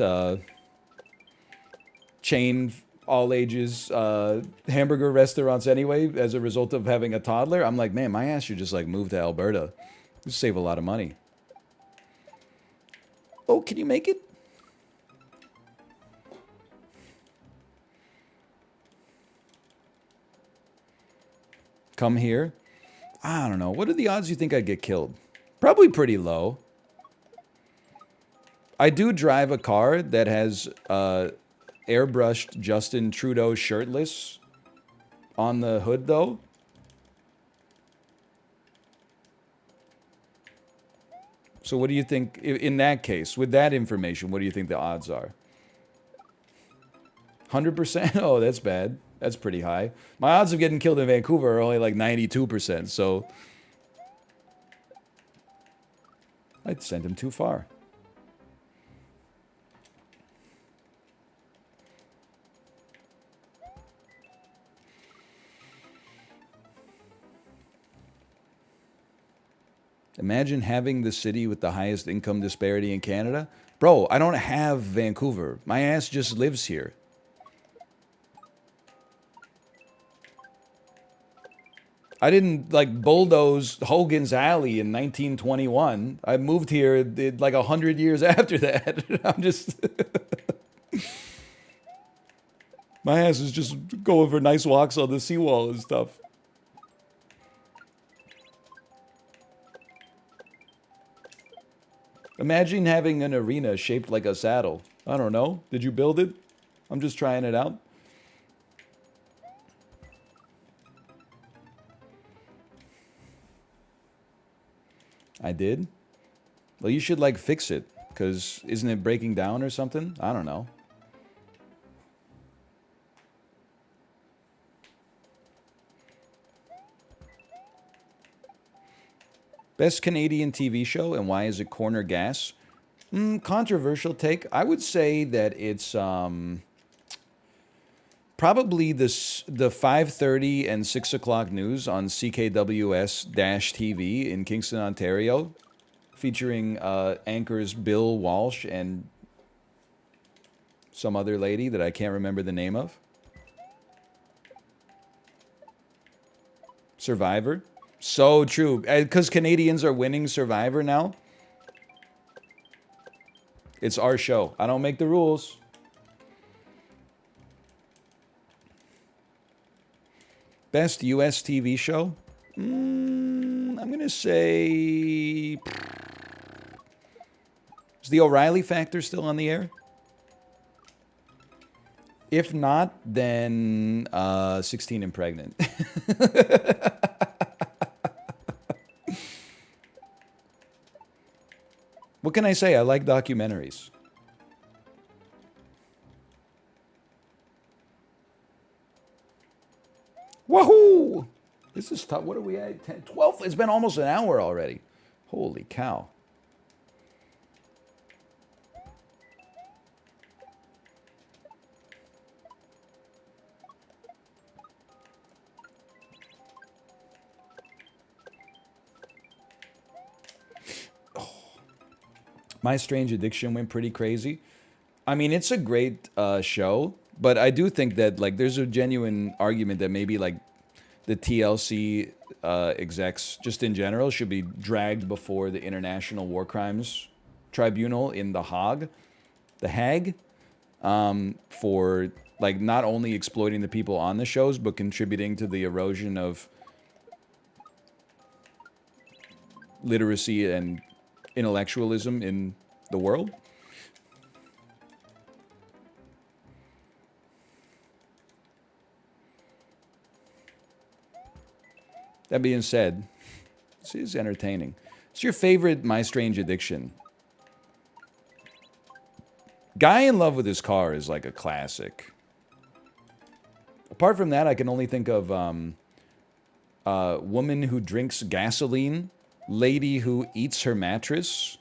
chain all ages hamburger restaurants anyway as a result of having a toddler, I'm like, man, my ass should just like move to Alberta. Just save a lot of money. Oh, can you make it? Come here? I don't know. What are the odds you think I'd get killed? Probably pretty low. I do drive a car that has airbrushed Justin Trudeau shirtless on the hood, though. So what do you think, in that case, with that information, what do you think the odds are? 100%? Oh, that's bad. That's pretty high. My odds of getting killed in Vancouver are only like 92%, so I'd send him too far. Imagine having the city with the highest income disparity in Canada. Bro, I don't have Vancouver. My ass just lives here. I didn't like bulldoze Hogan's Alley in 1921. I moved here like 100 years after that. I'm just... My ass is just going for nice walks on the seawall and stuff. Imagine having an arena shaped like a saddle. I don't know. Did you build it? I'm just trying it out. I did? Well, you should, like, fix it. Because isn't it breaking down or something? I don't know. Best Canadian TV show, and why is it Corner Gas? Controversial take. I would say that it's probably the 5:30 and 6 o'clock news on CKWS-TV in Kingston, Ontario, featuring anchors Bill Walsh and some other lady that I can't remember the name of. Survivor. So true. Because Canadians are winning Survivor now. It's our show. I don't make the rules. Best US TV show? I'm going to say... Is the O'Reilly Factor still on the air? If not, then 16 and Pregnant. What can I say? I like documentaries. Wahoo! This is tough. What are we at? 10, 12? It's been almost an hour already. Holy cow. My Strange Addiction went pretty crazy. I mean, it's a great show, but I do think that like there's a genuine argument that maybe like the TLC execs, just in general, should be dragged before the International War Crimes Tribunal in The Hague, for like not only exploiting the people on the shows, but contributing to the erosion of literacy and intellectualism in the world. That being said, this is entertaining. What's your favorite My Strange Addiction? Guy in Love with His Car is like a classic. Apart from that, I can only think of Woman Who Drinks Gasoline, Lady Who Eats Her Mattress.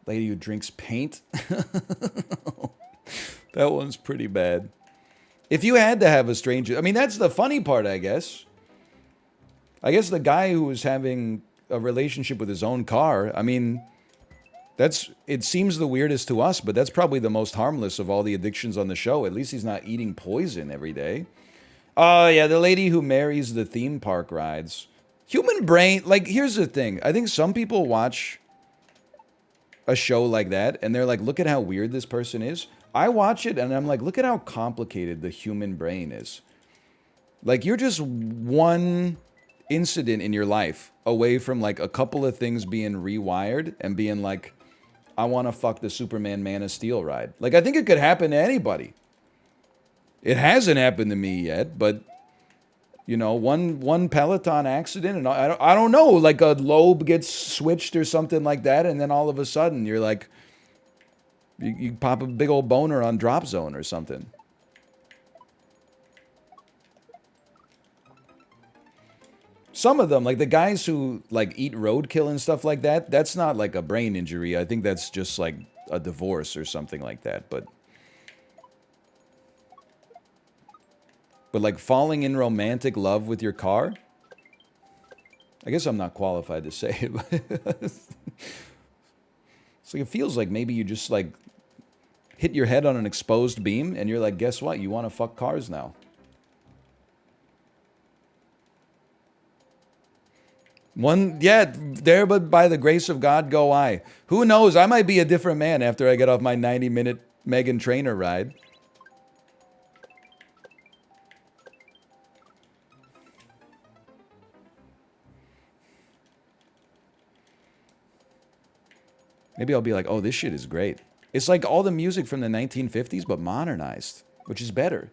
Lady Who Drinks Paint. That one's pretty bad. If you had to have a stranger... I mean, that's the funny part, I guess. I guess the guy who was having a relationship with his own car, I mean, it seems the weirdest to us, but that's probably the most harmless of all the addictions on the show. At least he's not eating poison every day. Oh, yeah, the lady who marries the theme park rides. Human brain... Like, here's the thing. I think some people watch a show like that, and they're like, look at how weird this person is. I watch it, and I'm like, look at how complicated the human brain is. Like, you're just one incident in your life away from, like, a couple of things being rewired and being like, I want to fuck the Superman Man of Steel ride. Like, I think it could happen to anybody. It hasn't happened to me yet, but, you know, one Peloton accident, and I don't know, like a lobe gets switched or something like that, and then all of a sudden you're like, you pop a big old boner on Drop Zone or something. Some of them, like the guys who like eat roadkill and stuff like that, that's not like a brain injury. I think that's just like a divorce or something like that. But like falling in romantic love with your car, I guess I'm not qualified to say it, but so it feels like maybe you just like hit your head on an exposed beam and you're like, guess what? You want to fuck cars now. Yeah, there but by the grace of God go I. Who knows? I might be a different man after I get off my 90-minute Meghan Trainor ride. Maybe I'll be like, oh, this shit is great. It's like all the music from the 1950s, but modernized, which is better.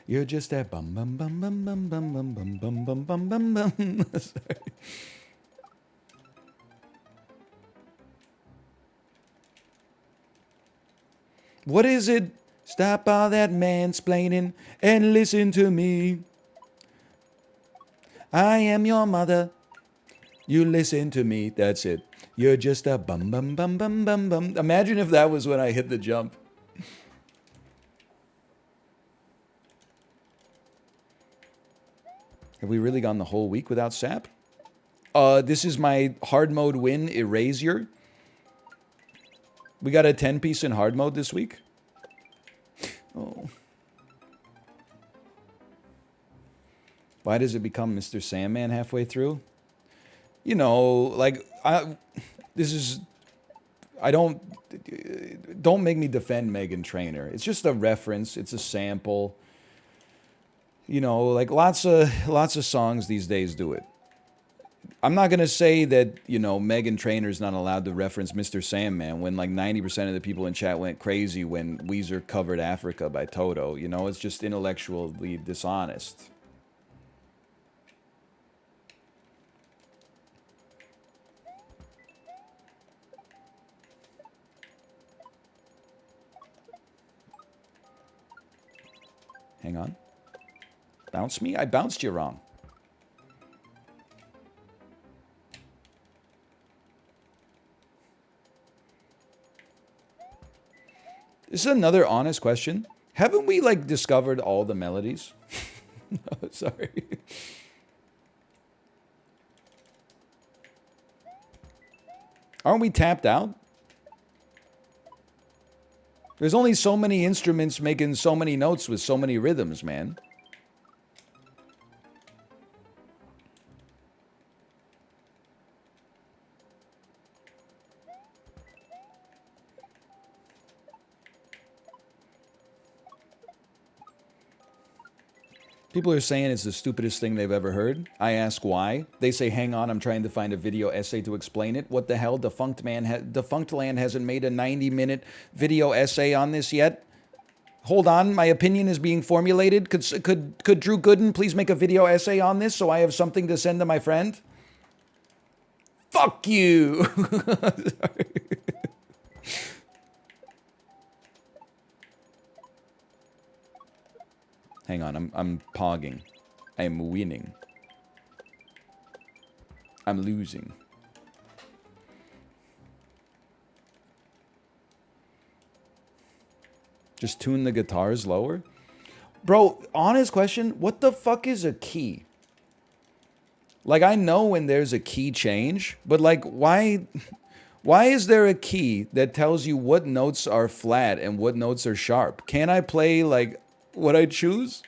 You're just that bum bum bum bum bum bum bum bum bum bum bum bum bum. Sorry. What is it? Stop all that mansplaining and listen to me. I am your mother. You listen to me. That's it. You're just a bum bum bum bum bum bum. Imagine if that was when I hit the jump. Have we really gone the whole week without sap? This is my hard mode win Erasure. We got a 10-piece in hard mode this week. Oh. Why does it become Mr. Sandman halfway through? You know, like, don't make me defend Meghan Trainor. It's just a reference. It's a sample. You know, like lots of songs these days do it. I'm not going to say that, you know, Meghan Trainor's not allowed to reference Mr. Sandman when like 90% of the people in chat went crazy when Weezer covered Africa by Toto. You know, it's just intellectually dishonest. Hang on. Bounce me? I bounced you wrong. This is another honest question. Haven't we, like, discovered all the melodies? No, sorry. Aren't we tapped out? There's only so many instruments making so many notes with so many rhythms, man. People are saying it's the stupidest thing they've ever heard. I ask why. They say, hang on, I'm trying to find a video essay to explain it. What the hell? Defunct Land hasn't made a 90-minute video essay on this yet. Hold on, my opinion is being formulated. Could Drew Gooden please make a video essay on this so I have something to send to my friend? Fuck you! Sorry. Hang on, I'm pogging. I am winning. I'm losing. Just tune the guitars lower? Bro, honest question, what the fuck is a key? Like, I know when there's a key change, but like, why is there a key that tells you what notes are flat and what notes are sharp? Can't I play, like, what I choose?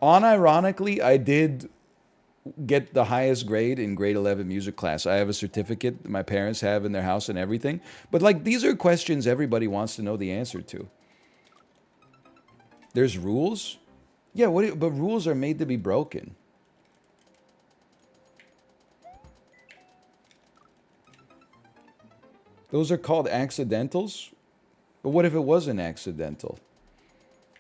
Unironically, I did get the highest grade in grade 11 music class. I have a certificate my parents have in their house and everything. But like, these are questions everybody wants to know the answer to. There's rules? Yeah, but rules are made to be broken. Those are called accidentals? But what if it wasn't accidental?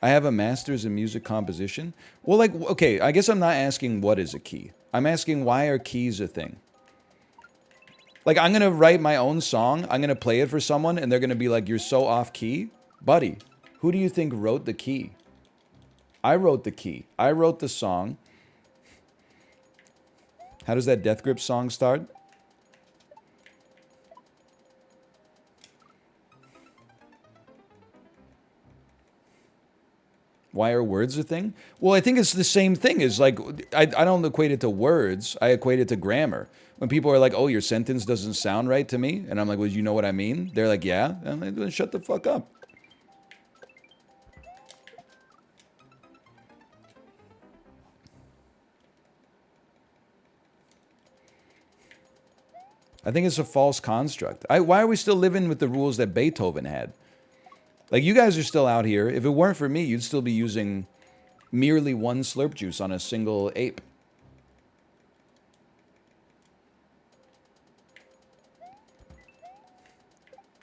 I have a master's in music composition. Well, like, okay, I guess I'm not asking what is a key. I'm asking why are keys a thing? Like, I'm going to write my own song. I'm going to play it for someone, and they're going to be like, you're so off key. Buddy, who do you think wrote the key? I wrote the key. I wrote the song. How does that Death Grip song start? Why are words a thing? Well, I think it's the same thing as like, I don't equate it to words. I equate it to grammar. When people are like, oh, your sentence doesn't sound right to me. And I'm like, well, you know what I mean? They're like, yeah. And I'm like, shut the fuck up. I think it's a false construct. Why are we still living with the rules that Beethoven had? Like, you guys are still out here. If it weren't for me, you'd still be using merely one slurp juice on a single ape.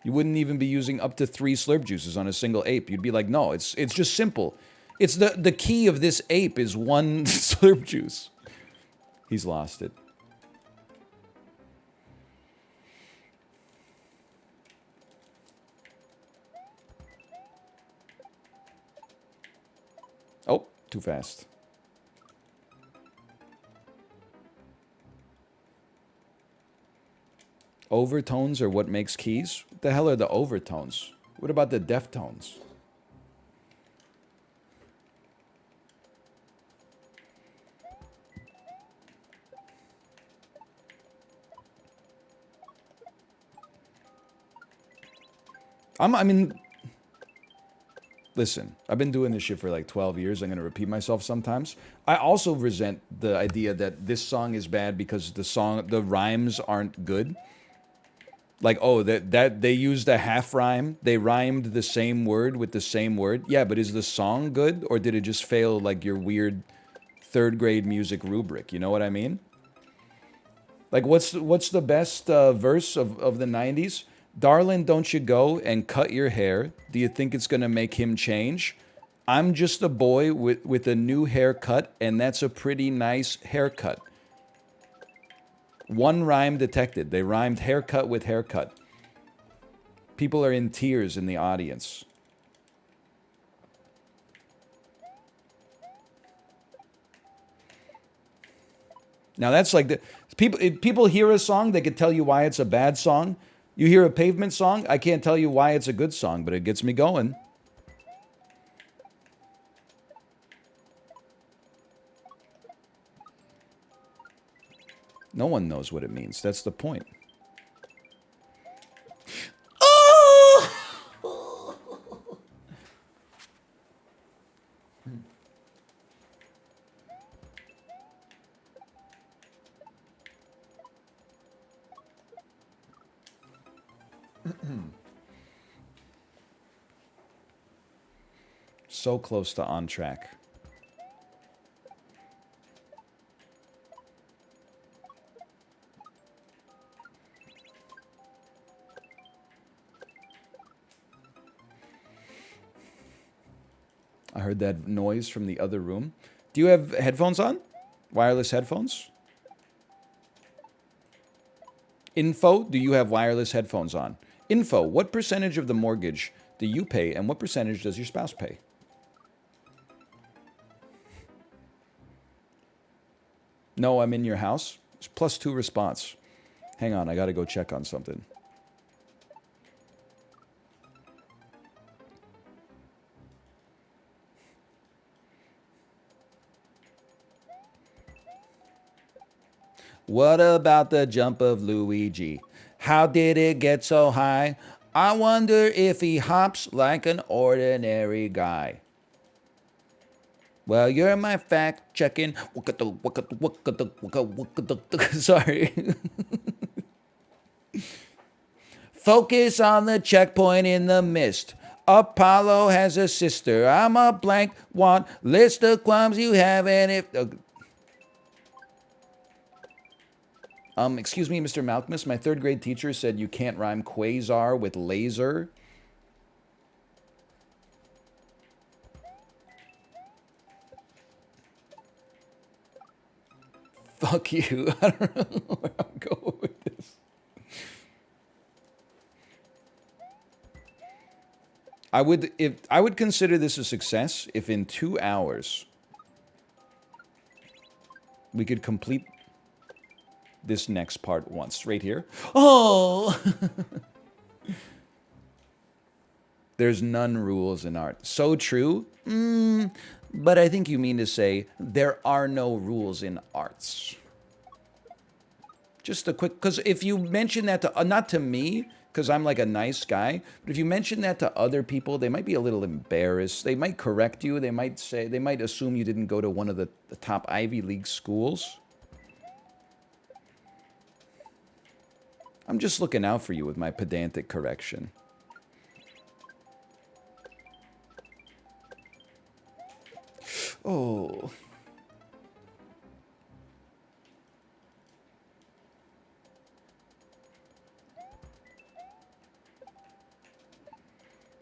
You wouldn't even be using up to 3 slurp juices on a single ape. You'd be like, no, it's just simple. It's the key of this ape is one slurp juice. He's lost it. Oh, too fast. Overtones are what makes keys? What the hell are the overtones? What about the deftones? I mean, listen, I've been doing this shit for like 12 years. I'm going to repeat myself sometimes. I also resent the idea that this song is bad because the rhymes aren't good. Like, oh, that they used a half rhyme. They rhymed the same word with the same word. Yeah, but is the song good or did it just fail like your weird 3rd grade music rubric? You know what I mean? Like, what's the best verse of the 90s? Darling, don't you go and cut your hair. Do you think it's going to make him change? I'm just a boy with a new haircut, and that's a pretty nice haircut. One rhyme detected. They rhymed haircut with haircut. People are in tears in the audience. Now that's like if people hear a song, they could tell you why it's a bad song. You hear a Pavement song, I can't tell you why it's a good song, but it gets me going. No one knows what it means. That's the point. So close to on track. I heard that noise from the other room. Do you have headphones on? Wireless headphones? Info, do you have wireless headphones on? Info, what percentage of the mortgage do you pay and what percentage does your spouse pay? No, I'm in your house. It's +2 response. Hang on, I gotta go check on something. What about the jump of Luigi? How did it get so high? I wonder if he hops like an ordinary guy. Well, you're my fact checking. Sorry. Focus on the checkpoint in the mist. Apollo has a sister. I'm a blank want list of qualms you have, and if. Excuse me, Mr. Malkmus. My 3rd grade teacher said you can't rhyme quasar with laser. Fuck you. I don't know where I'm going with this. I would consider this a success if in 2 hours we could complete this next part once, right here. Oh! There's none rules in art. So true? But I think you mean to say there are no rules in arts. Just a quick, because if you mention that to, not to me, because I'm like a nice guy, but if you mention that to other people, they might be a little embarrassed. They might correct you. They might assume you didn't go to one of the top Ivy League schools. I'm just looking out for you with my pedantic correction. Oh.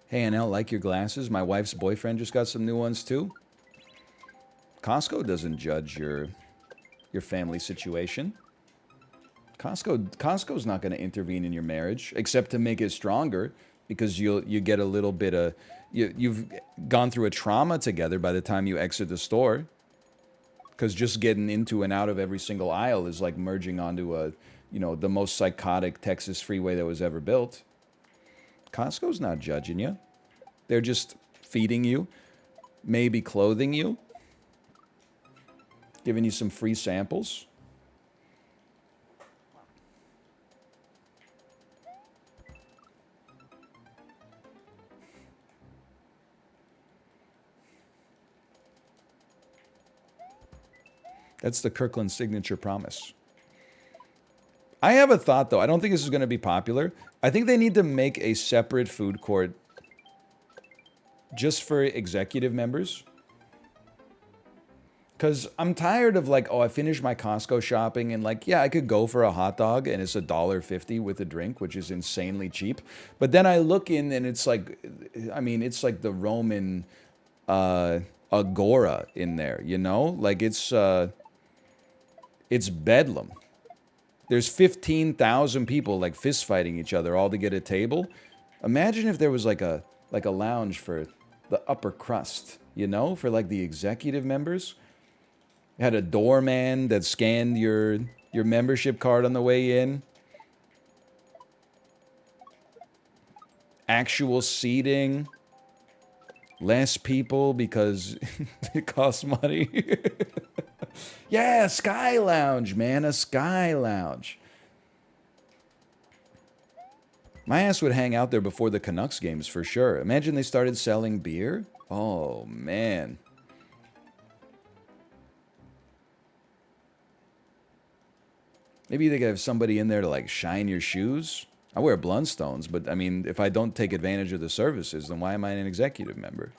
Hey, NL, like your glasses? My wife's boyfriend just got some new ones too. Costco doesn't judge your family situation. Costco's not going to intervene in your marriage except to make it stronger because you get a little bit of you've gone through a trauma together by the time you exit the store. Because just getting into and out of every single aisle is like merging onto the most psychotic Texas freeway that was ever built. Costco's not judging you. They're just feeding you, maybe clothing you, giving you some free samples. That's the Kirkland signature promise. I have a thought, though. I don't think this is going to be popular. I think they need to make a separate food court just for executive members. Because I'm tired of like, oh, I finished my Costco shopping and like, yeah, I could go for a hot dog and it's $1.50 with a drink, which is insanely cheap. But then I look in and it's like, I mean, it's like the Roman agora in there, you know? Like it's bedlam. There's 15,000 people like fist fighting each other all to get a table. Imagine if there was like a lounge for the upper crust, you know, for like the executive members. You had a doorman that scanned your membership card on the way in. Actual seating. Less people because it costs money. Yeah, a Sky Lounge, man, a Sky Lounge. My ass would hang out there before the Canucks games for sure. Imagine they started selling beer. Oh, man. Maybe they could have somebody in there to like shine your shoes. I wear Blundstones, but I mean, if I don't take advantage of the services, then why am I an executive member?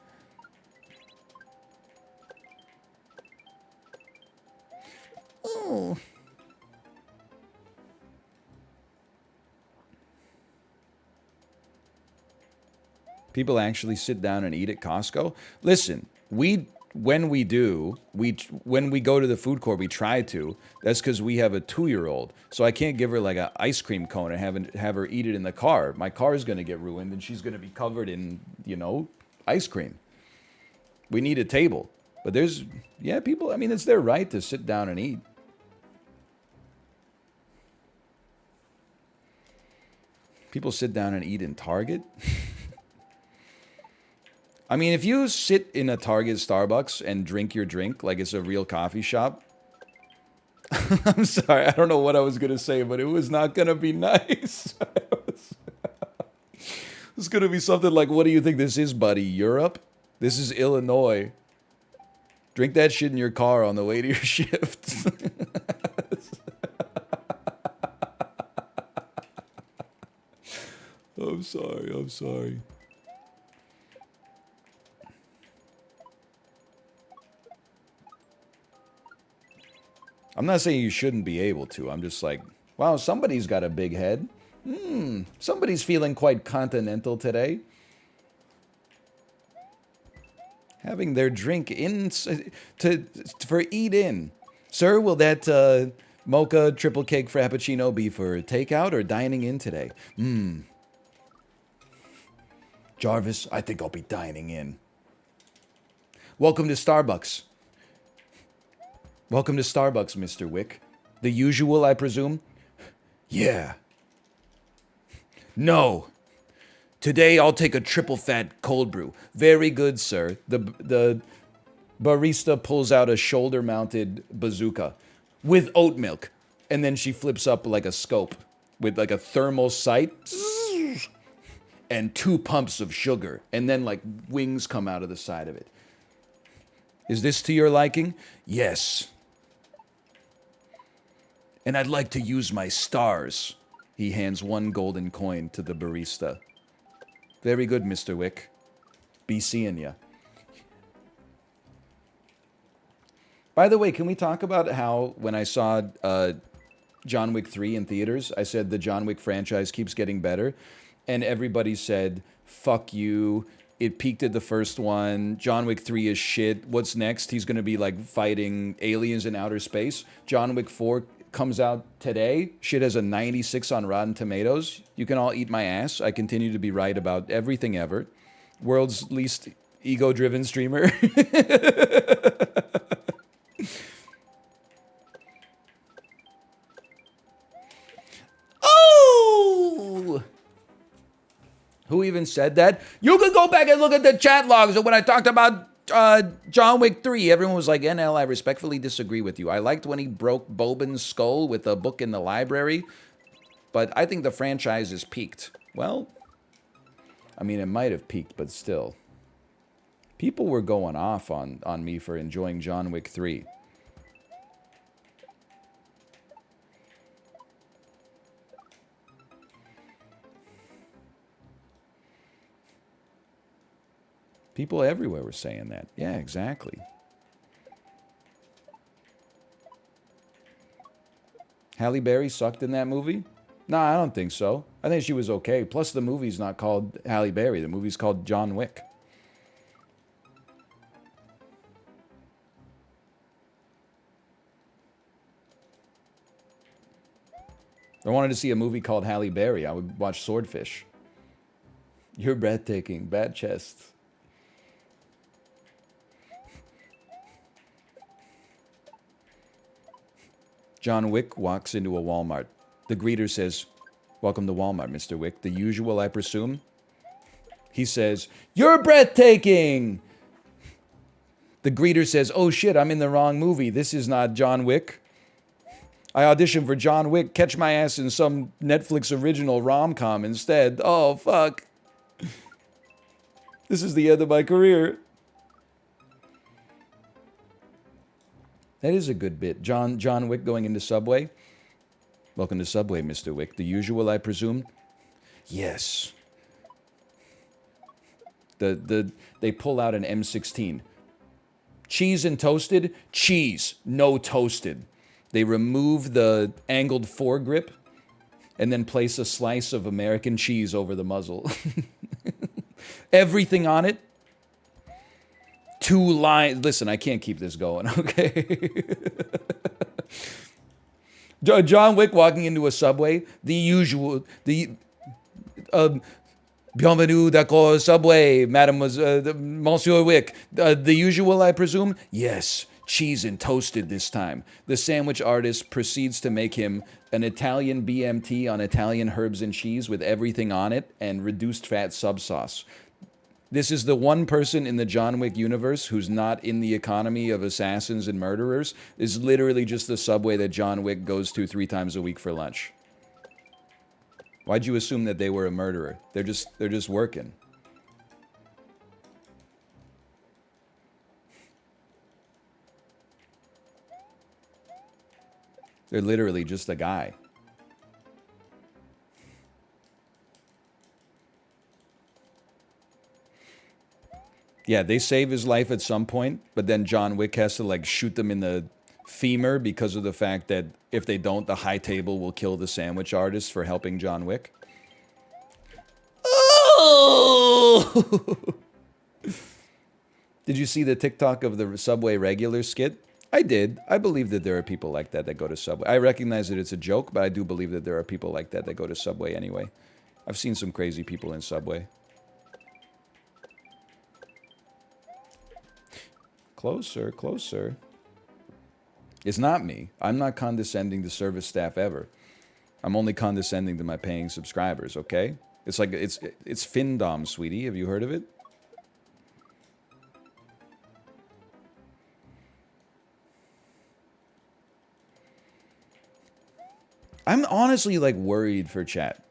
Oh. People actually sit down and eat at Costco. Listen, when we go to the food court, we try to. That's because we have a 2-year-old, so I can't give her like an ice cream cone and have her eat it in the car. My car is going to get ruined, and she's going to be covered in ice cream. We need a table, but people. I mean, it's their right to sit down and eat. People sit down and eat in Target. I mean, if you sit in a Target Starbucks and drink your drink like it's a real coffee shop, I'm sorry, I don't know what I was going to say, but it was not going to be nice. It's going to be something like, what do you think this is, buddy? Europe? This is Illinois. Drink that shit in your car on the way to your shift. I'm sorry. I'm not saying you shouldn't be able to. I'm just like, wow, somebody's got a big head. Somebody's feeling quite continental today. Having their drink for eat in. Sir, will that mocha triple cake frappuccino be for takeout or dining in today? Jarvis, I think I'll be dining in. Welcome to Starbucks. Welcome to Starbucks, Mr. Wick. The usual, I presume? Yeah. No. Today I'll take a triple fat cold brew. Very good, sir. The barista pulls out a shoulder-mounted bazooka with oat milk. And then she flips up like a scope with like a thermal sight. And 2 pumps of sugar. And then like wings come out of the side of it. Is this to your liking? Yes. And I'd like to use my stars. He hands 1 golden coin to the barista. Very good, Mr. Wick. Be seeing ya. By the way, can we talk about how when I saw John Wick 3 in theaters, I said the John Wick franchise keeps getting better, and everybody said, fuck you, it peaked at the first one, John Wick 3 is shit, what's next? He's going to be like fighting aliens in outer space. John Wick 4 comes out today, shit has a 96 on Rotten Tomatoes. You can all eat my ass. I continue to be right about everything ever. World's least ego-driven streamer. Oh! Who even said that? You can go back and look at the chat logs of when I talked about John Wick 3. Everyone was like, NL, I respectfully disagree with you. I liked when he broke Boban's skull with a book in the library, but I think the franchise is peaked. Well, I mean, it might have peaked, but still. People were going off on me for enjoying John Wick 3. People everywhere were saying that. Yeah, exactly. Halle Berry sucked in that movie? No, I don't think so. I think she was okay. Plus, the movie's not called Halle Berry. The movie's called John Wick. If I wanted to see a movie called Halle Berry, I would watch Swordfish. You're breathtaking. Bad chest. John Wick walks into a Walmart. The greeter says, welcome to Walmart, Mr. Wick. The usual, I presume? He says, you're breathtaking! The greeter says, oh shit, I'm in the wrong movie. This is not John Wick. I auditioned for John Wick. Catch my ass in some Netflix original rom-com instead. Oh, fuck. This is the end of my career. That is a good bit. John Wick going into Subway. Welcome to Subway, Mr. Wick. The usual, I presume? Yes. They pull out an M16. Cheese and toasted? Cheese. No toasted. They remove the angled foregrip and then place a slice of American cheese over the muzzle. Everything on it. 2 lines. Listen, I can't keep this going, okay? John Wick walking into a Subway. The usual. Bienvenue, d'accord, Subway, Monsieur Wick. The usual, I presume? Yes. Cheese and toasted this time. The sandwich artist proceeds to make him an Italian BMT on Italian herbs and cheese with everything on it and reduced fat sub sauce. This is the one person in the John Wick universe who's not in the economy of assassins and murderers. Is literally just the Subway that John Wick goes to 3 times a week for lunch. Why'd you assume that they were a murderer? They're just working. They're literally just a guy. Yeah, they save his life at some point, but then John Wick has to like shoot them in the femur because of the fact that if they don't, the high table will kill the sandwich artist for helping John Wick. Oh! Did you see the TikTok of the Subway regular skit? I did. I believe that there are people like that go to Subway. I recognize that it's a joke, but I do believe that there are people like that go to Subway anyway. I've seen some crazy people in Subway. Closer, closer. It's not me. I'm not condescending to service staff ever. I'm only condescending to my paying subscribers, okay? It's like, it's Findom, sweetie. Have you heard of it? I'm honestly, like, worried for chat.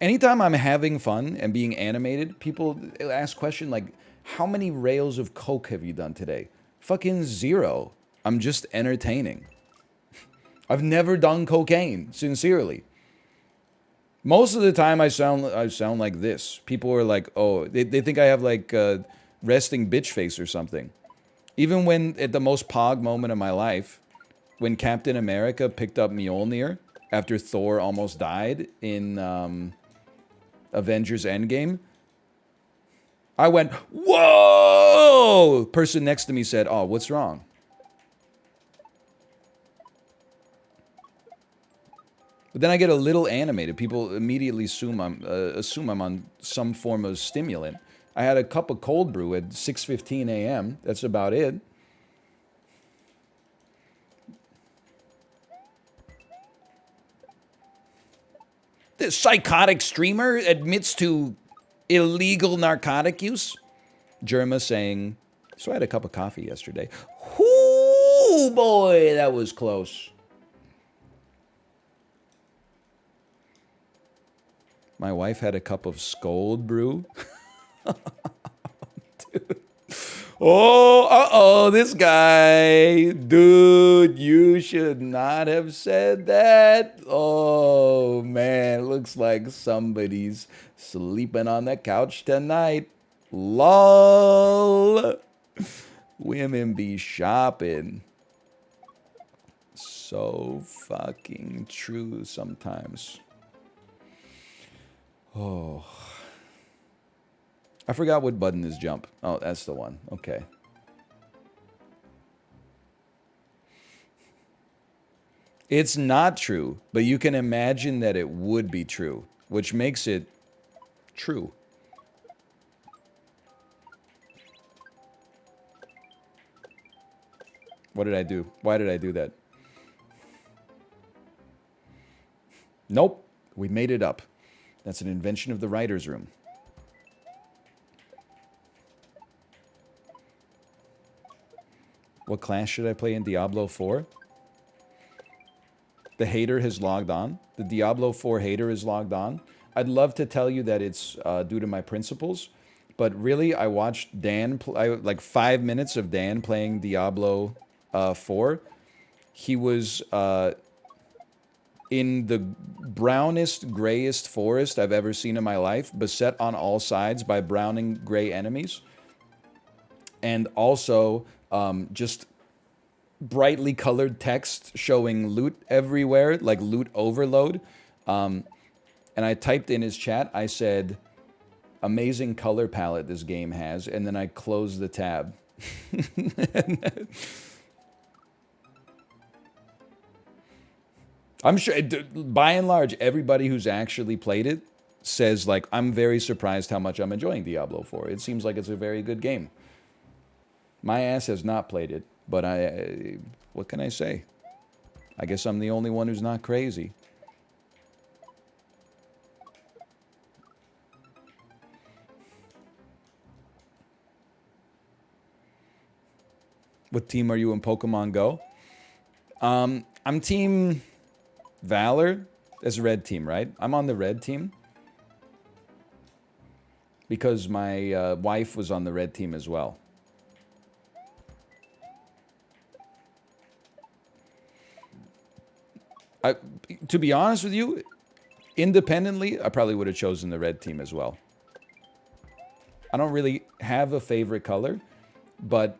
Anytime I'm having fun and being animated, people ask question like, how many rails of coke have you done today? Fucking 0. I'm just entertaining. I've never done cocaine, sincerely. Most of the time I sound like this. People are like, oh, they think I have like resting bitch face or something. Even when, at the most pog moment of my life, when Captain America picked up Mjolnir after Thor almost died in Avengers Endgame, I went, whoa! Person next to me said, oh, what's wrong? But then I get a little animated. People immediately assume I'm on some form of stimulant. I had a cup of cold brew at 6:15 a.m. That's about it. The psychotic streamer admits to illegal narcotic use. Germa saying, so I had a cup of coffee yesterday. Ooh, boy, that was close. My wife had a cup of Scold brew. Dude. Oh, uh-oh, this guy. Dude, you should not have said that. Oh, man, it looks like somebody's sleeping on the couch tonight. LOL. Women be shopping. So fucking true sometimes. Oh. I forgot what button is jump. Oh, that's the one. Okay. It's not true, but you can imagine that it would be true, which makes it true. What did I do? Why did I do that? Nope. We made it up. That's an invention of the writer's room. What class should I play in Diablo 4? The hater has logged on. The Diablo 4 hater is logged on. I'd love to tell you that it's due to my principles, but really I watched Dan, like 5 minutes of Dan playing Diablo 4. He was in the brownest, grayest forest I've ever seen in my life, beset on all sides by brown and gray enemies. And also just brightly colored text showing loot everywhere, like loot overload. And I typed in his chat, I said, amazing color palette this game has, and then I closed the tab. I'm sure, by and large, everybody who's actually played it says, like, I'm very surprised how much I'm enjoying Diablo 4. It seems like it's a very good game. My ass has not played it, but what can I say? I guess I'm the only one who's not crazy. What team are you in Pokemon Go? I'm Team Valor. That's red team, right? I'm on the red team. Because my wife was on the red team as well. To be honest with you, independently, I probably would have chosen the red team as well. I don't really have a favorite color, but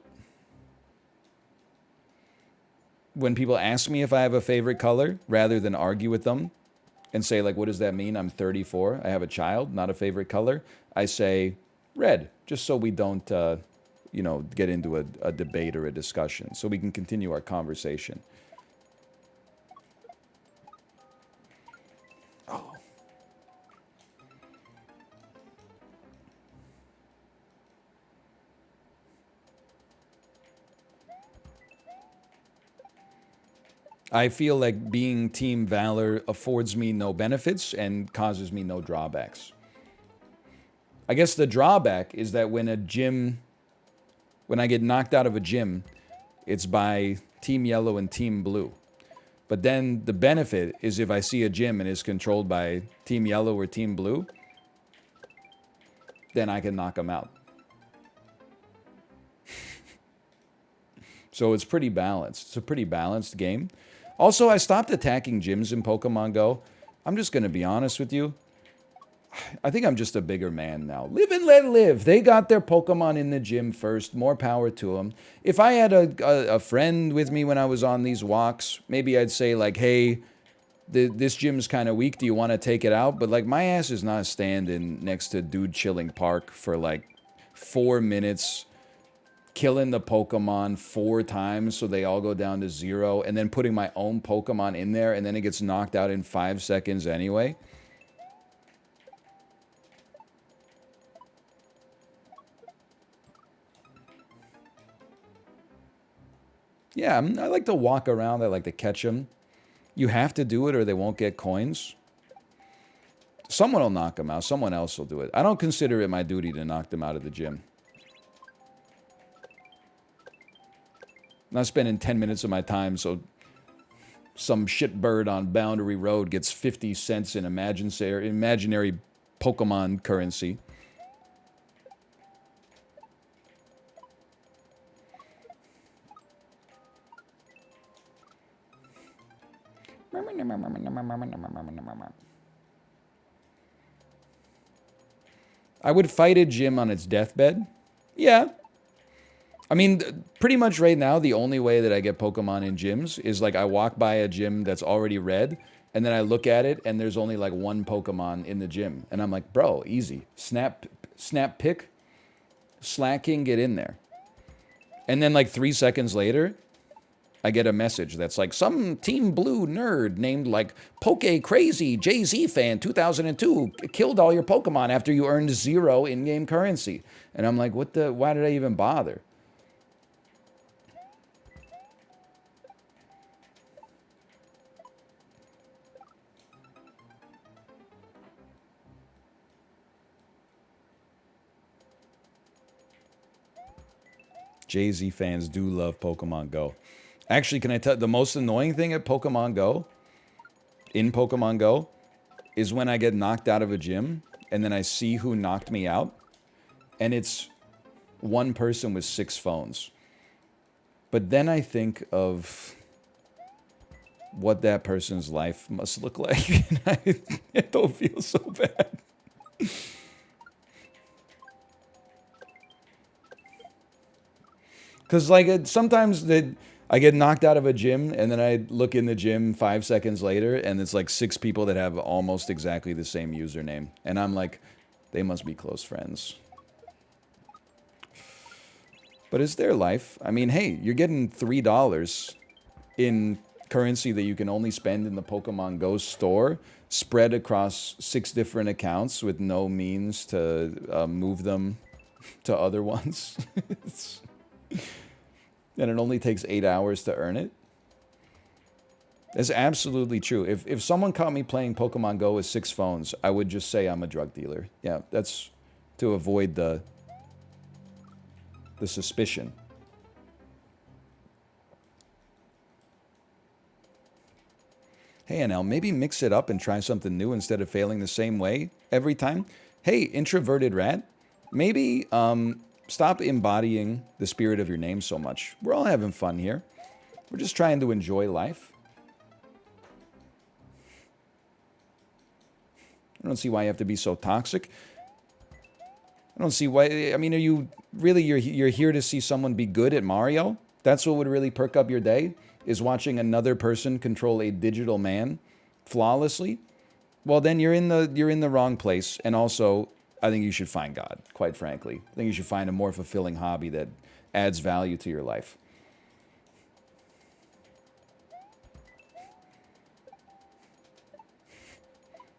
when people ask me if I have a favorite color, rather than argue with them and say, like, what does that mean? I'm 34. I have a child, not a favorite color. I say red, just so we don't, you know, get into a debate or a discussion, so we can continue our conversation. Oh. I feel like being Team Valor affords me no benefits and causes me no drawbacks. I guess the drawback is that when I get knocked out of a gym, it's by Team Yellow and Team Blue. But then the benefit is if I see a gym and it's controlled by Team Yellow or Team Blue, then I can knock them out. So it's pretty balanced. It's a pretty balanced game. Also, I stopped attacking gyms in Pokemon Go. I'm just going to be honest with you. I think I'm just a bigger man now. Live and let live. They got their Pokemon in the gym first. More power to them. If I had a friend with me when I was on these walks, maybe I'd say like, hey, this gym's kind of weak. Do you want to take it out? But like my ass is not standing next to Dude Chilling Park for like 4 minutes, killing the Pokemon 4 times so they all go down to 0, and then putting my own Pokemon in there, and then it gets knocked out in 5 seconds anyway. Yeah, I like to walk around. I like to catch them. You have to do it or they won't get coins. Someone will knock them out. Someone else will do it. I don't consider it my duty to knock them out of the gym. I'm not spending 10 minutes of my time so some shitbird on Boundary Road gets 50 cents in imaginary Pokemon currency. I would fight a gym on its deathbed. Yeah. I mean, pretty much right now, the only way that I get Pokemon in gyms is like I walk by a gym that's already red, and then I look at it, and there's only like 1 Pokemon in the gym. And I'm like, bro, easy. Snap pick, Slacking, get in there. And then like 3 seconds later, I get a message that's like, some Team Blue nerd named like Poke Crazy Jay-Z fan 2002 killed all your Pokemon after you earned 0 in-game currency. And I'm like, why did I even bother? Jay-Z fans do love Pokemon Go. Actually, can I tell the most annoying thing at Pokemon Go, in Pokemon Go, is when I get knocked out of a gym and then I see who knocked me out, and it's one person with 6 phones. But then I think of what that person's life must look like, and I don't feel so bad. Because like sometimes I get knocked out of a gym, and then I look in the gym 5 seconds later, and it's like 6 people that have almost exactly the same username. And I'm like, they must be close friends. But it's their life. I mean, hey, you're getting $3 in currency that you can only spend in the Pokemon Go store, spread across 6 different accounts with no means to move them to other ones. And it only takes 8 hours to earn it. That's absolutely true. If someone caught me playing Pokemon Go with 6 phones, I would just say I'm a drug dealer. Yeah, that's to avoid the suspicion. Hey, NL, maybe mix it up and try something new instead of failing the same way every time. Hey, introverted rat, maybe stop embodying the spirit of your name so much. We're all having fun here. We're just trying to enjoy life. I don't see why you have to be so toxic. I don't see why. I mean, are you really, you're here to see someone be good at Mario? That's what would really perk up your day, is watching another person control a digital man flawlessly? Well, then you're in the wrong place. And also, I think you should find God, quite frankly. I think you should find a more fulfilling hobby that adds value to your life.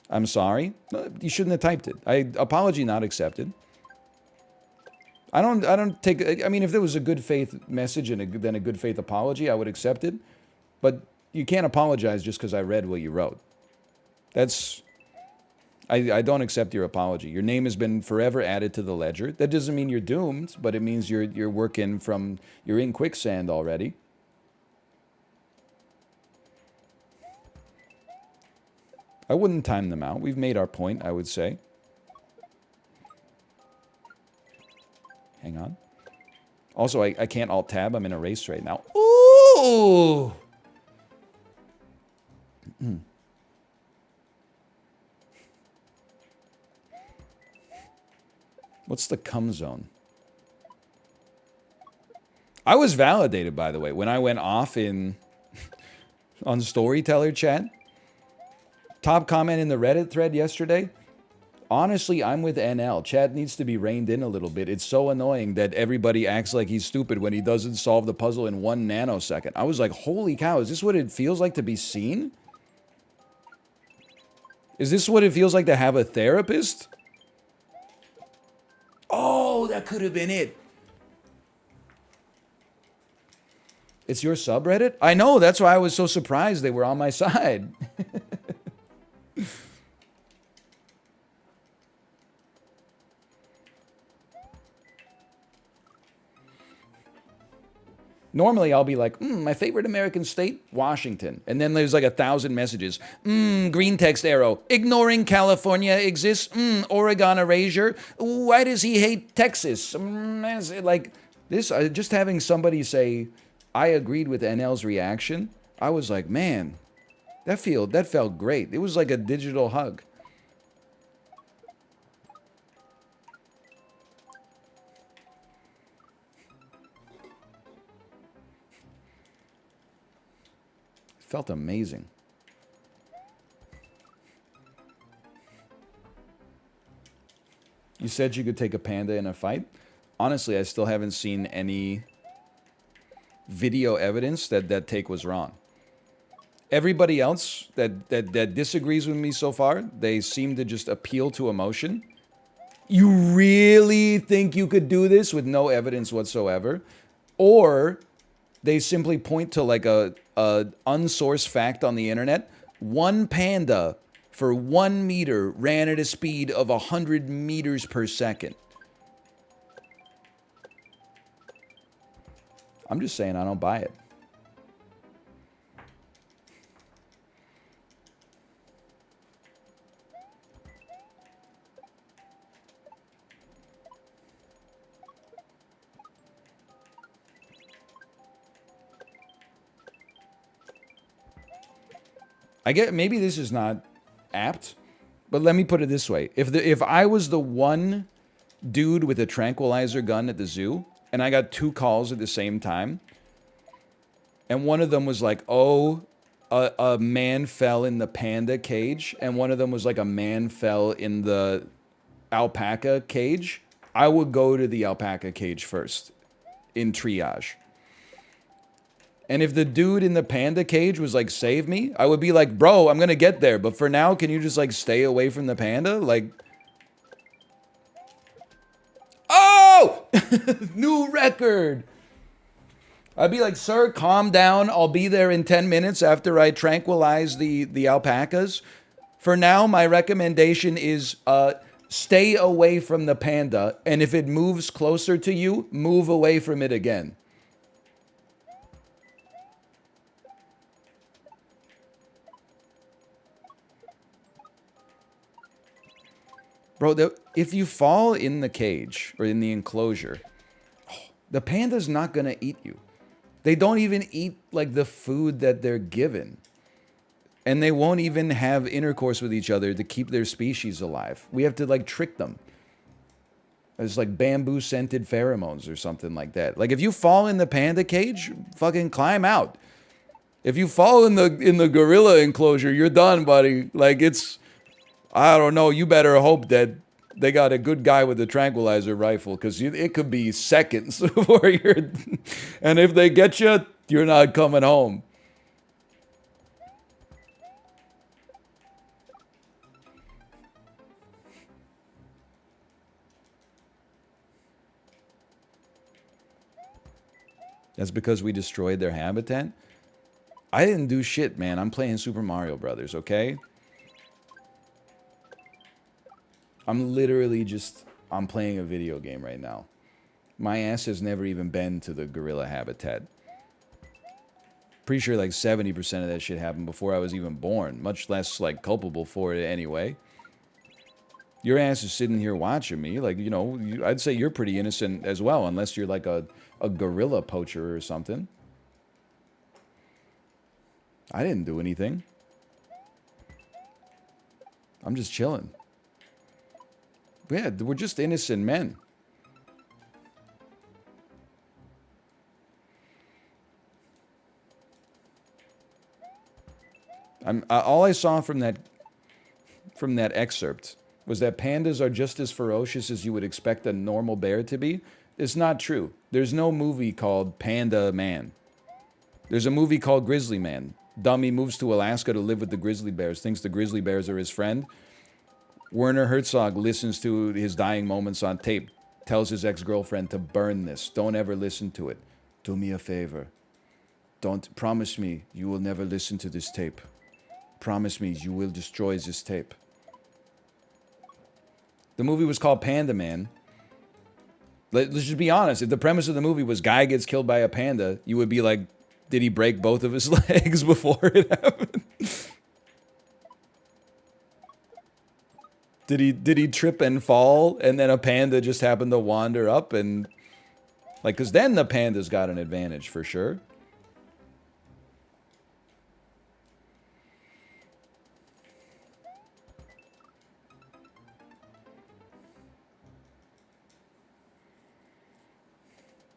I'm sorry. You shouldn't have typed it. Apology not accepted. I don't take. I mean, if there was a good faith message and then a good faith apology, I would accept it. But you can't apologize just because I read what you wrote. That's. I don't accept your apology. Your name has been forever added to the ledger. That doesn't mean you're doomed, but it means you're working from, you're in quicksand already. I wouldn't time them out. We've made our point, I would say. Hang on. Also, I can't alt-tab. I'm in a race right now. Ooh! What's the cum zone? I was validated, by the way, when I went off in on Storyteller chat. Top comment in the Reddit thread yesterday. Honestly, I'm with NL. Chat needs to be reined in a little bit. It's so annoying that everybody acts like he's stupid when he doesn't solve the puzzle in 1 nanosecond. I was like, holy cow, is this what it feels like to be seen? Is this what it feels like to have a therapist? Oh, that could have been it. It's your subreddit? I know, that's why I was so surprised they were on my side. Normally, I'll be like, my favorite American state? Washington. And then there's like 1,000 messages. Green text arrow. Ignoring California exists. Oregon erasure. Why does he hate Texas? Like, this, just having somebody say, I agreed with NL's reaction, I was like, man, that felt great. It was like a digital hug. Felt amazing. You said you could take a panda in a fight? Honestly, I still haven't seen any video evidence that that take was wrong. Everybody else that disagrees with me so far, they seem to just appeal to emotion. You really think you could do this with no evidence whatsoever? Or they simply point to like a unsourced fact on the internet. One panda for 1 meter ran at a speed of 100 meters per second. I'm just saying I don't buy it. I get maybe this is not apt, but let me put it this way. If I was the one dude with a tranquilizer gun at the zoo and I got 2 calls at the same time, and one of them was like, oh, a man fell in the panda cage, and one of them was like a man fell in the alpaca cage, I would go to the alpaca cage first in triage. And if the dude in the panda cage was like, save me, I would be like, bro, I'm gonna get there, but for now, can you just like stay away from the panda? Like, oh! New record! I'd be like, sir, calm down. I'll be there in 10 minutes after I tranquilize the alpacas. For now, my recommendation is stay away from the panda, and if it moves closer to you, move away from it again. Bro, if you fall in the cage or in the enclosure, the panda's not going to eat you. They don't even eat like the food that they're given. And they won't even have intercourse with each other to keep their species alive. We have to like trick them. It's like bamboo scented pheromones or something like that. Like if you fall in the panda cage, fucking climb out. If you fall in the gorilla enclosure, you're done, buddy. Like it's, I don't know. You better hope that they got a good guy with a tranquilizer rifle, because it could be seconds before you're. And if they get you, you're not coming home. That's because we destroyed their habitat? I didn't do shit, man. I'm playing Super Mario Brothers, okay? I'm literally just, I'm playing a video game right now. My ass has never even been to the gorilla habitat. Pretty sure like 70% of that shit happened before I was even born, much less like culpable for it anyway. Your ass is sitting here watching me, like, you know, I'd say you're pretty innocent as well, unless you're like a gorilla poacher or something. I didn't do anything. I'm just chilling. Yeah, we're just innocent men. All I saw from that excerpt was that pandas are just as ferocious as you would expect a normal bear to be. It's not true. There's no movie called Panda Man. There's a movie called Grizzly Man. Dummy moves to Alaska to live with the grizzly bears, thinks the grizzly bears are his friend. Werner Herzog listens to his dying moments on tape, tells his ex-girlfriend to burn this. Don't ever listen to it. Do me a favor. Don't promise me you will never listen to this tape. Promise me you will destroy this tape. The movie was called Panda Man. Let's just be honest. If the premise of the movie was guy gets killed by a panda, you would be like, did he break both of his legs before it happened? Did he trip and fall, and then a panda just happened to wander up and... Like, because then the panda's got an advantage, for sure.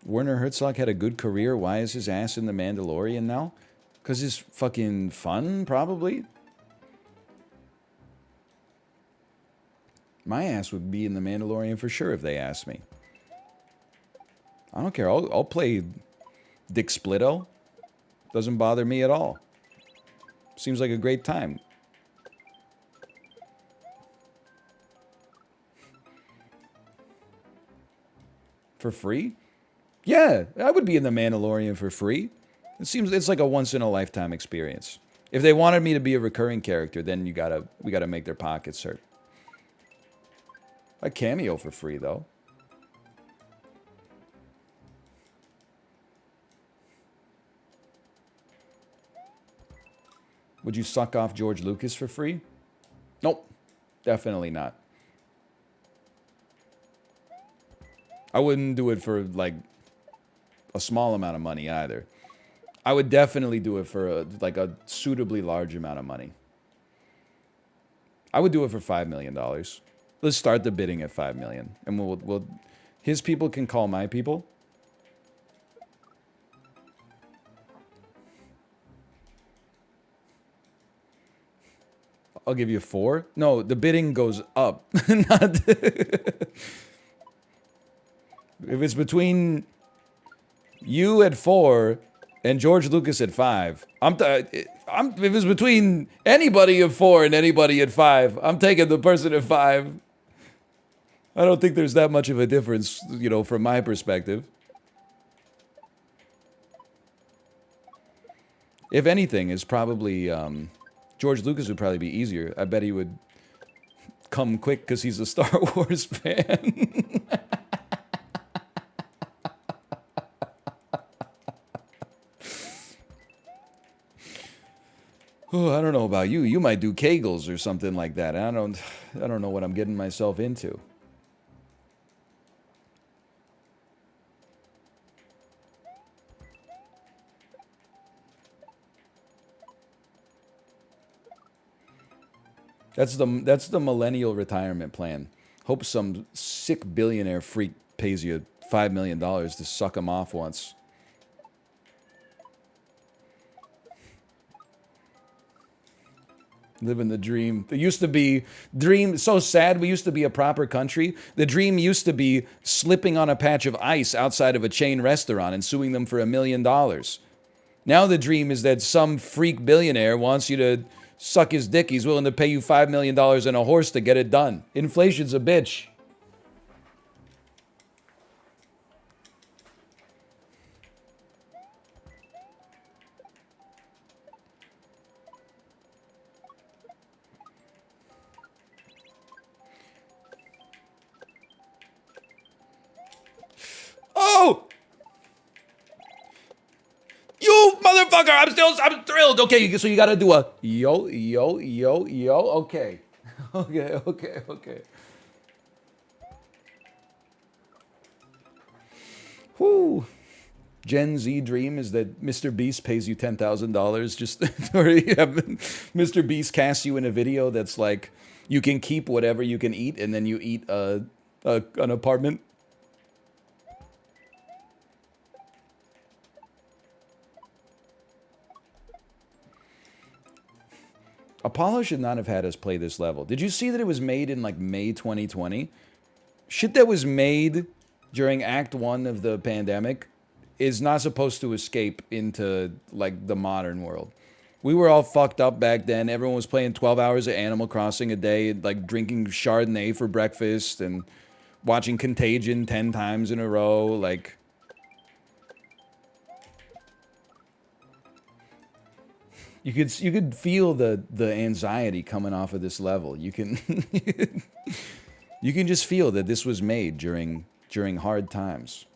Werner Herzog had a good career. Why is his ass in The Mandalorian now? Because it's fucking fun, probably. My ass would be in The Mandalorian for sure if they asked me. I don't care. I'll play Dick Splitto. Doesn't bother me at all. Seems like a great time. For free? Yeah, I would be in The Mandalorian for free. It's like a once-in-a-lifetime experience. If they wanted me to be a recurring character, then we gotta make their pockets hurt. A cameo for free, though. Would you suck off George Lucas for free? Nope. Definitely not. I wouldn't do it for, like, a small amount of money either. I would definitely do it for a suitably large amount of money. I would do it for $5 million. Let's start the bidding at $5 million, and we'll his people can call my people. I'll give you 4. No, the bidding goes up. Not if it's between you at 4 and George Lucas at 5, if it's between anybody at 4 and anybody at 5, I'm taking the person at 5. I don't think there's that much of a difference, you know, from my perspective. If anything, it's probably George Lucas would probably be easier. I bet he would come quick because he's a Star Wars fan. Oh, I don't know about you. You might do Kegels or something like that. I don't know what I'm getting myself into. That's the millennial retirement plan. Hope some sick billionaire freak pays you $5 million to suck him off once. Living the dream. There used to be dream. So sad. We used to be a proper country. The dream used to be slipping on a patch of ice outside of a chain restaurant and suing them for $1 million. Now the dream is that some freak billionaire wants you to suck his dick. He's willing to pay you $5 million and a horse to get it done. Inflation's a bitch. Oh! You motherfucker! I'm thrilled. Okay, so you gotta do a yo. Okay. Okay. Whoo. Gen Z dream is that Mr. Beast pays you $10,000 just or Mr. Beast casts you in a video that's like You can keep whatever you can eat, and then you eat an apartment. Apollo should not have had us play this level. Did you see that it was made in like May 2020? Shit that was made during Act 1 of the pandemic is not supposed to escape into like the modern world. We were all fucked up back then. Everyone was playing 12 hours of Animal Crossing a day, like drinking Chardonnay for breakfast and watching Contagion 10 times in a row. Like, you could feel the anxiety coming off of this level. You can you can just feel that this was made during hard times.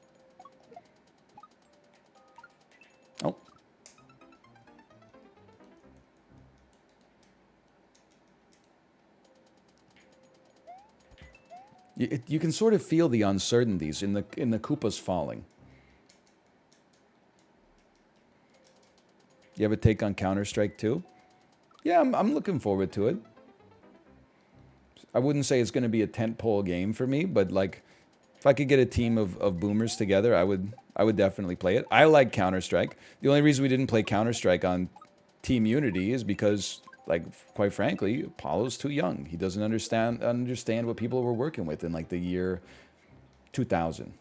Oh. You can sort of feel the uncertainties in the Koopas falling. You have a take on Counter-Strike 2? Yeah, I'm looking forward to it. I wouldn't say it's going to be a tentpole game for me, but like, if I could get a team of boomers together, I would definitely play it. I like Counter-Strike. The only reason we didn't play Counter-Strike on Team Unity is because, like, quite frankly, Apollo's too young. He doesn't understand what people were working with in like the year 2000.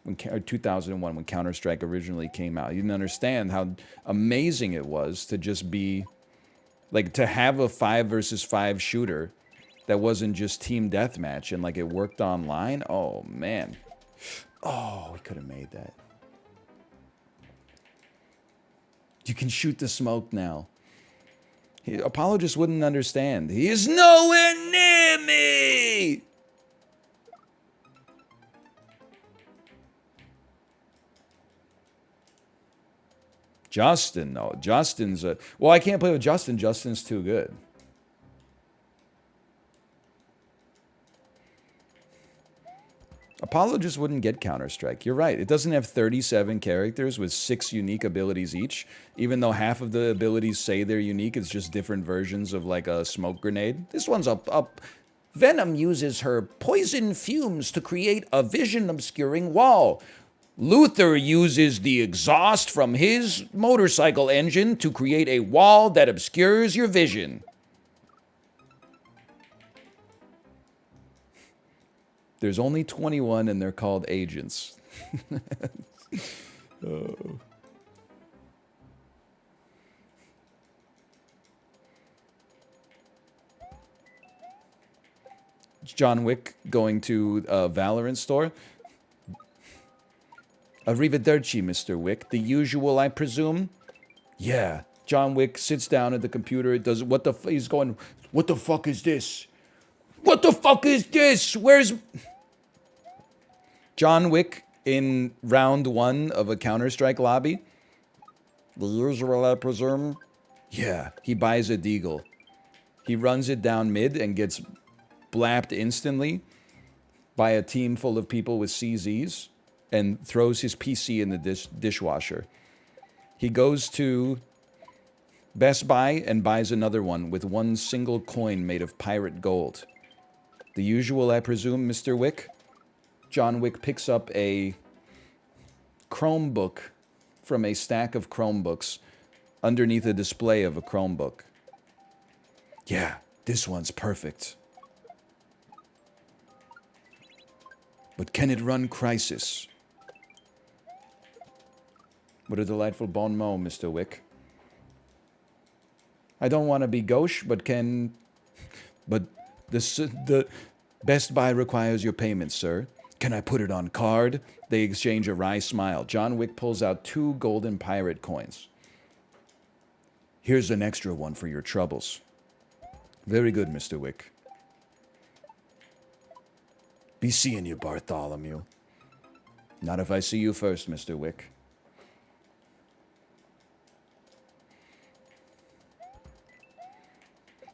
Or 2001, when Counter-Strike originally came out. He didn't understand how amazing it was to just be, like, to have a 5 versus 5 shooter that wasn't just team deathmatch and, like, it worked online. Oh, man. Oh, we could have made that. You can shoot the smoke now. Apollo just wouldn't understand. He is nowhere near me! Justin, no. Justin's a... Well, I can't play with Justin. Justin's too good. Apollo just wouldn't get Counter-Strike. You're right. It doesn't have 37 characters with 6 unique abilities each. Even though half of the abilities say they're unique, it's just different versions of, like, a smoke grenade. This one's up. Venom uses her poison fumes to create a vision-obscuring wall. Luther uses the exhaust from his motorcycle engine to create a wall that obscures your vision. There's only 21 and they're called agents. Oh. John Wick going to a Valorant store. Arrivederci, Mr. Wick. The usual, I presume? Yeah. John Wick sits down at the computer. It does what the he's going, what the fuck is this? What the fuck is this? Where's John Wick in round 1 of a Counter-Strike lobby? The usual, I presume? Yeah. He buys a deagle. He runs it down mid and gets blapped instantly by a team full of people with CZs. And throws his PC in the dishwasher. He goes to Best Buy and buys another one with 1 single coin made of pirate gold. The usual, I presume, Mr. Wick? John Wick picks up a Chromebook from a stack of Chromebooks underneath a display of a Chromebook. Yeah, this one's perfect. But can it run Crysis? What a delightful bon mot, Mr. Wick. I don't want to be gauche, but the Best Buy requires your payment, sir. Can I put it on card? They exchange a wry smile. John Wick pulls out 2 golden pirate coins. Here's an extra one for your troubles. Very good, Mr. Wick. Be seeing you, Bartholomew. Not if I see you first, Mr. Wick.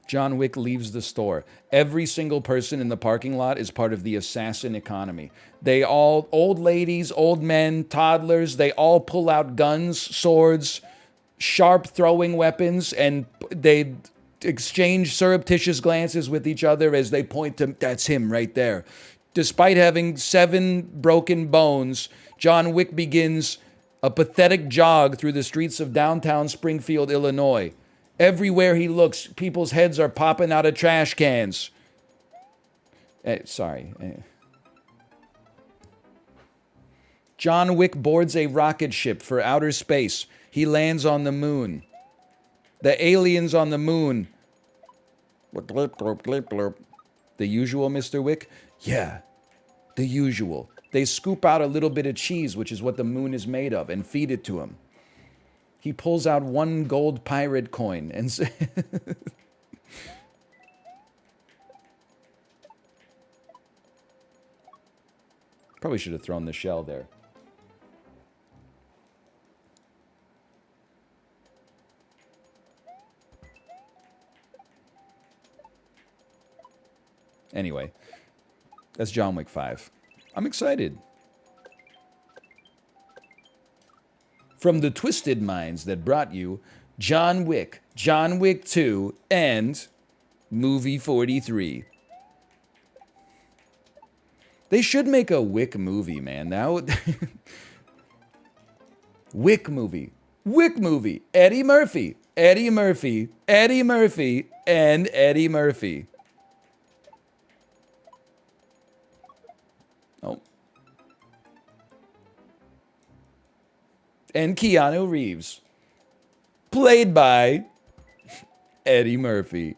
John Wick leaves the store. Every single person in the parking lot is part of the assassin economy. They all, old ladies, old men, toddlers, they all pull out guns, swords, sharp throwing weapons, and they exchange surreptitious glances with each other as they point to, that's him right there. Despite having 7 broken bones, John Wick begins a pathetic jog through the streets of downtown Springfield, Illinois. Everywhere he looks, people's heads are popping out of trash cans. Sorry. John Wick boards a rocket ship for outer space. He lands on the moon. The aliens on the moon. The usual, Mr. Wick? Yeah, the usual. They scoop out a little bit of cheese, which is what the moon is made of, and feed it to him. He pulls out 1 gold pirate coin and says... Probably should have thrown the shell there. Anyway, that's John Wick 5. I'm excited. From the twisted minds that brought you John Wick 2, and Movie 43. They should make a Wick movie, man. Now, Wick movie. Wick movie. Eddie Murphy. Eddie Murphy. Eddie Murphy. And Eddie Murphy. Oh. And Keanu Reeves. Played by Eddie Murphy.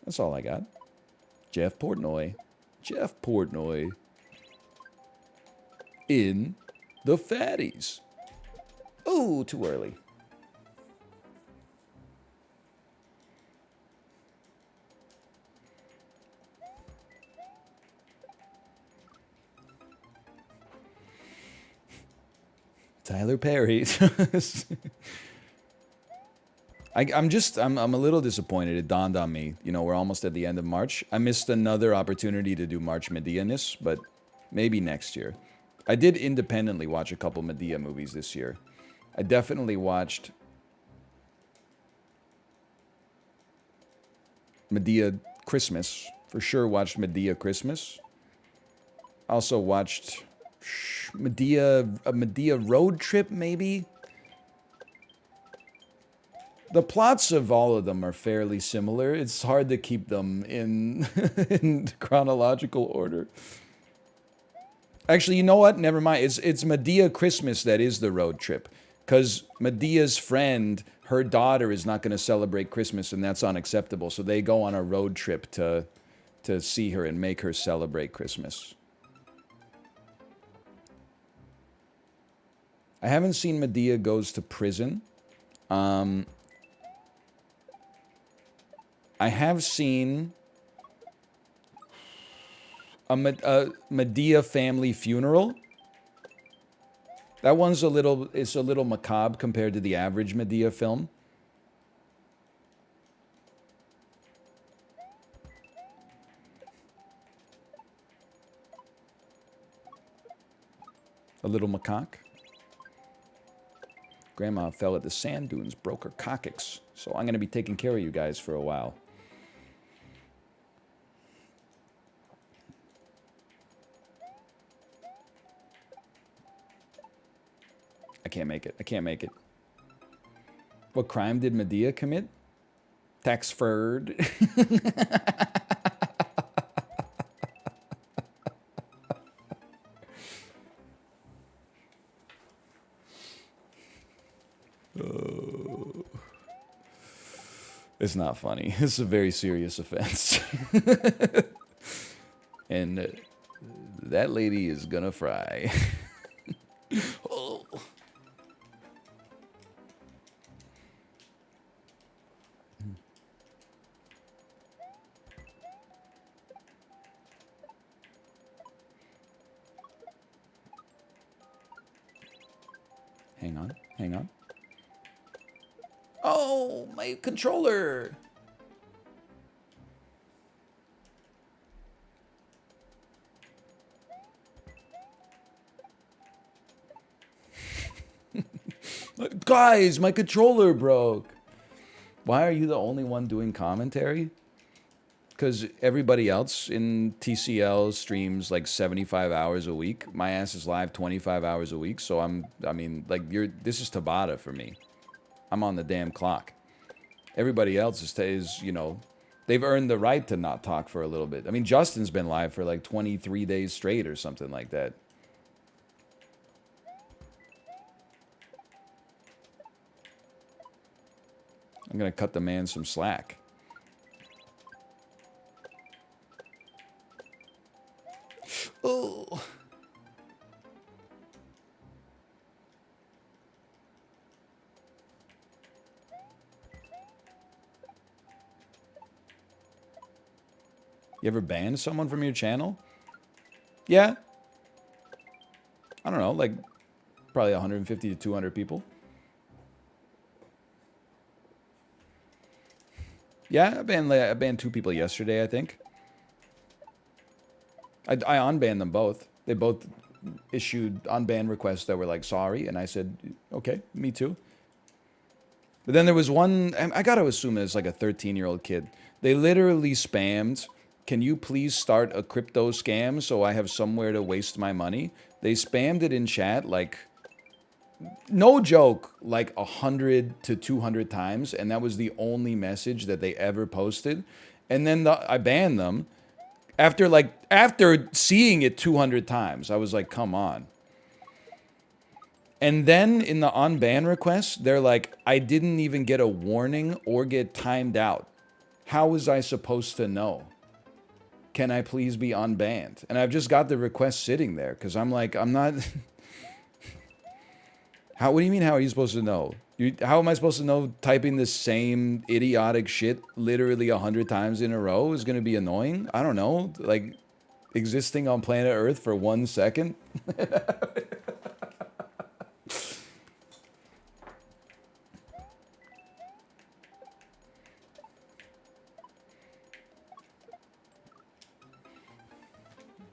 That's all I got. Jeff Portnoy. Jeff Portnoy. In the Fatties. Oh, too early. Tyler Perry. I'm a little disappointed. It dawned on me, you know, we're almost at the end of March. I missed another opportunity to do March Medea-ness, but maybe next year. I did independently watch a couple Medea movies this year. I definitely watched Medea Christmas. For sure watched Medea Christmas. Also watched a Medea Road Trip, maybe? The plots of all of them are fairly similar. It's hard to keep them in, in chronological order. Actually, you know what? Never mind. It's Medea Christmas that is the road trip. Because Medea's friend, her daughter, is not going to celebrate Christmas, and that's unacceptable. So they go on a road trip to see her and make her celebrate Christmas. I haven't seen Medea Goes to Prison. I have seen a Medea Family Funeral. That one's it's a little macabre compared to the average Medea film. A little macaque. Grandma fell at the sand dunes, broke her coccyx. So I'm going to be taking care of you guys for a while. I can't make it. I can't make it. What crime did Medea commit? Tax fraud. It's not funny. It's a very serious offense. And that lady is gonna fry. Oh. Hang on, hang on. Oh, my controller. Guys, my controller broke. Why are you the only one doing commentary? Because everybody else in TCL streams like 75 hours a week. My ass is live 25 hours a week. So this is Tabata for me. I'm on the damn clock. Everybody else is, you know, they've earned the right to not talk for a little bit. I mean, Justin's been live for like 23 days straight or something like that. I'm going to cut the man some slack. Oh. You ever banned someone from your channel? Yeah. I don't know, like probably 150 to 200 people. Yeah, I banned 2 people yesterday, I think. I unbanned them both. They both issued unban requests that were like, sorry, and I said, okay, me too. But then there was one, I gotta assume it's like a 13-year-old kid. They literally spammed, can you please start a crypto scam so I have somewhere to waste my money? They spammed it in chat like, no joke, like 100 to 200 times, and that was the only message that they ever posted. And then I banned them. After seeing it 200 times, I was like, come on. And then in the unban request, they're like, I didn't even get a warning or get timed out. How was I supposed to know? Can I please be unbanned? And I've just got the request sitting there because I'm like, I'm not... What do you mean, how are you supposed to know? How am I supposed to know typing the same idiotic shit literally 100 times in a row is going to be annoying? I don't know. Like, existing on planet Earth for 1 second? I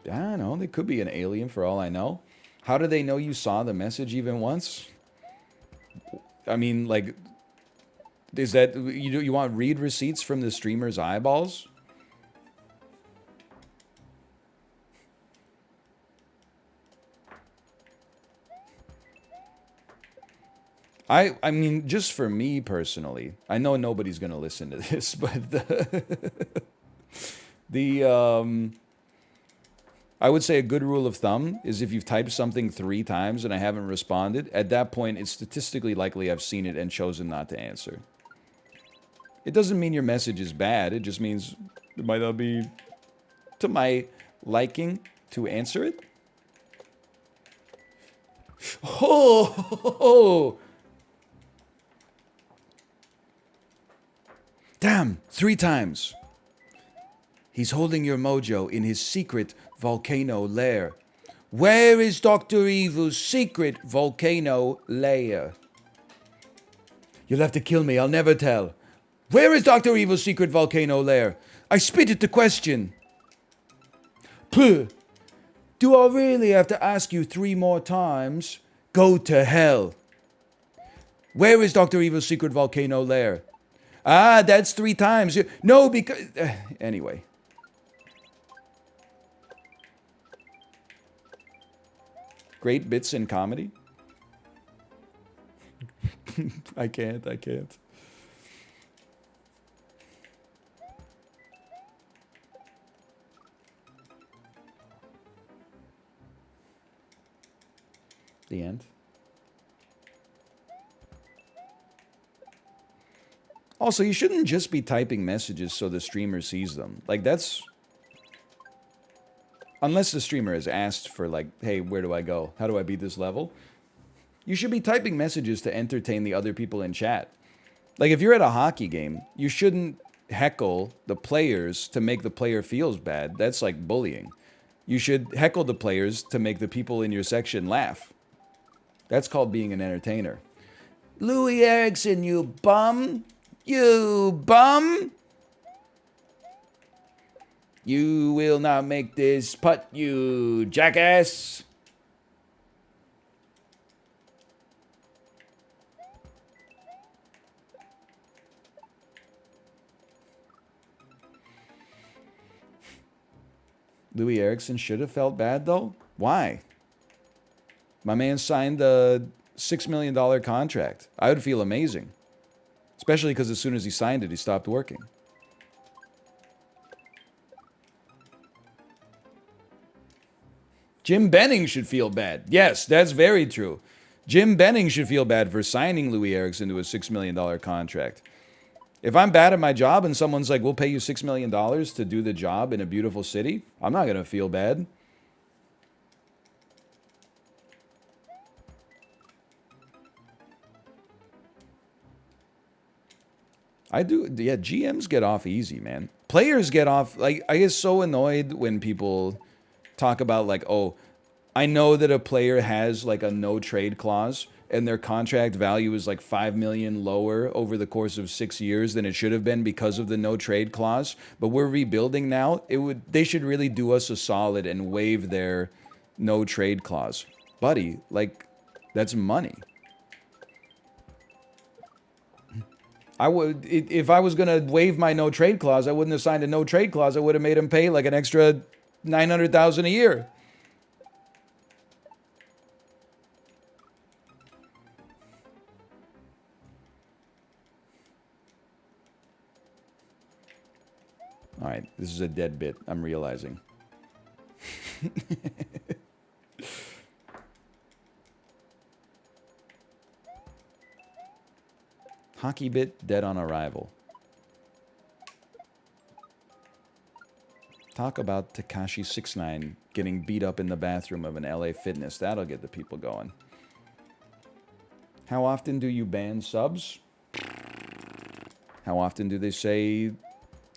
don't know. They could be an alien for all I know. How do they know you saw the message even once? I mean, like, is that you want read receipts from the streamer's eyeballs? I mean, just for me personally, I know nobody's gonna listen to this, but I would say a good rule of thumb is if you've typed something 3 times and I haven't responded, at that point, it's statistically likely I've seen it and chosen not to answer. It doesn't mean your message is bad. It just means it might not be to my liking to answer it. Oh! Damn, 3 times. He's holding your mojo in his secret volcano lair. Where is Dr. Evil's secret volcano lair? You'll have to kill me, I'll never tell. Where is Dr. Evil's secret volcano lair? I spit at the question. Puh. Do I really have to ask you 3 more times? Go to hell. Where is Dr. Evil's secret volcano lair? Ah, that's 3 times. No, because... anyway. Great bits in comedy. I can't. The end. Also, you shouldn't just be typing messages so the streamer sees them. Like, that's... Unless the streamer has asked for, like, hey, where do I go? How do I beat this level? You should be typing messages to entertain the other people in chat. Like, if you're at a hockey game, you shouldn't heckle the players to make the player feels bad. That's like bullying. You should heckle the players to make the people in your section laugh. That's called being an entertainer. Louis Erickson, you bum! You bum! You will not make this putt, you jackass! Louis Erickson should have felt bad, though. Why? My man signed a $6 million contract. I would feel amazing. Especially because as soon as he signed it, he stopped working. Jim Benning should feel bad. Yes, that's very true. Jim Benning should feel bad for signing Louis Erickson to a $6 million contract. If I'm bad at my job and someone's like, we'll pay you $6 million to do the job in a beautiful city, I'm not going to feel bad. I do. Yeah, GMs get off easy, man. Players get off. Like, I get so annoyed when people talk about, like, oh, I know that a player has, like, a no trade clause and their contract value is like 5 million lower over the course of 6 years than it should have been because of the no trade clause. But we're rebuilding now. They should really do us a solid and waive their no trade clause. Buddy, like, that's money. If I was gonna waive my no trade clause, I wouldn't have signed a no trade clause. I would have made him pay like an extra $900,000 a year. All right, this is a dead bit, I'm realizing. Hockey bit dead on arrival. Talk about Tekashi 69 getting beat up in the bathroom of an LA Fitness. That'll get the people going. How often do you ban subs? How often do they say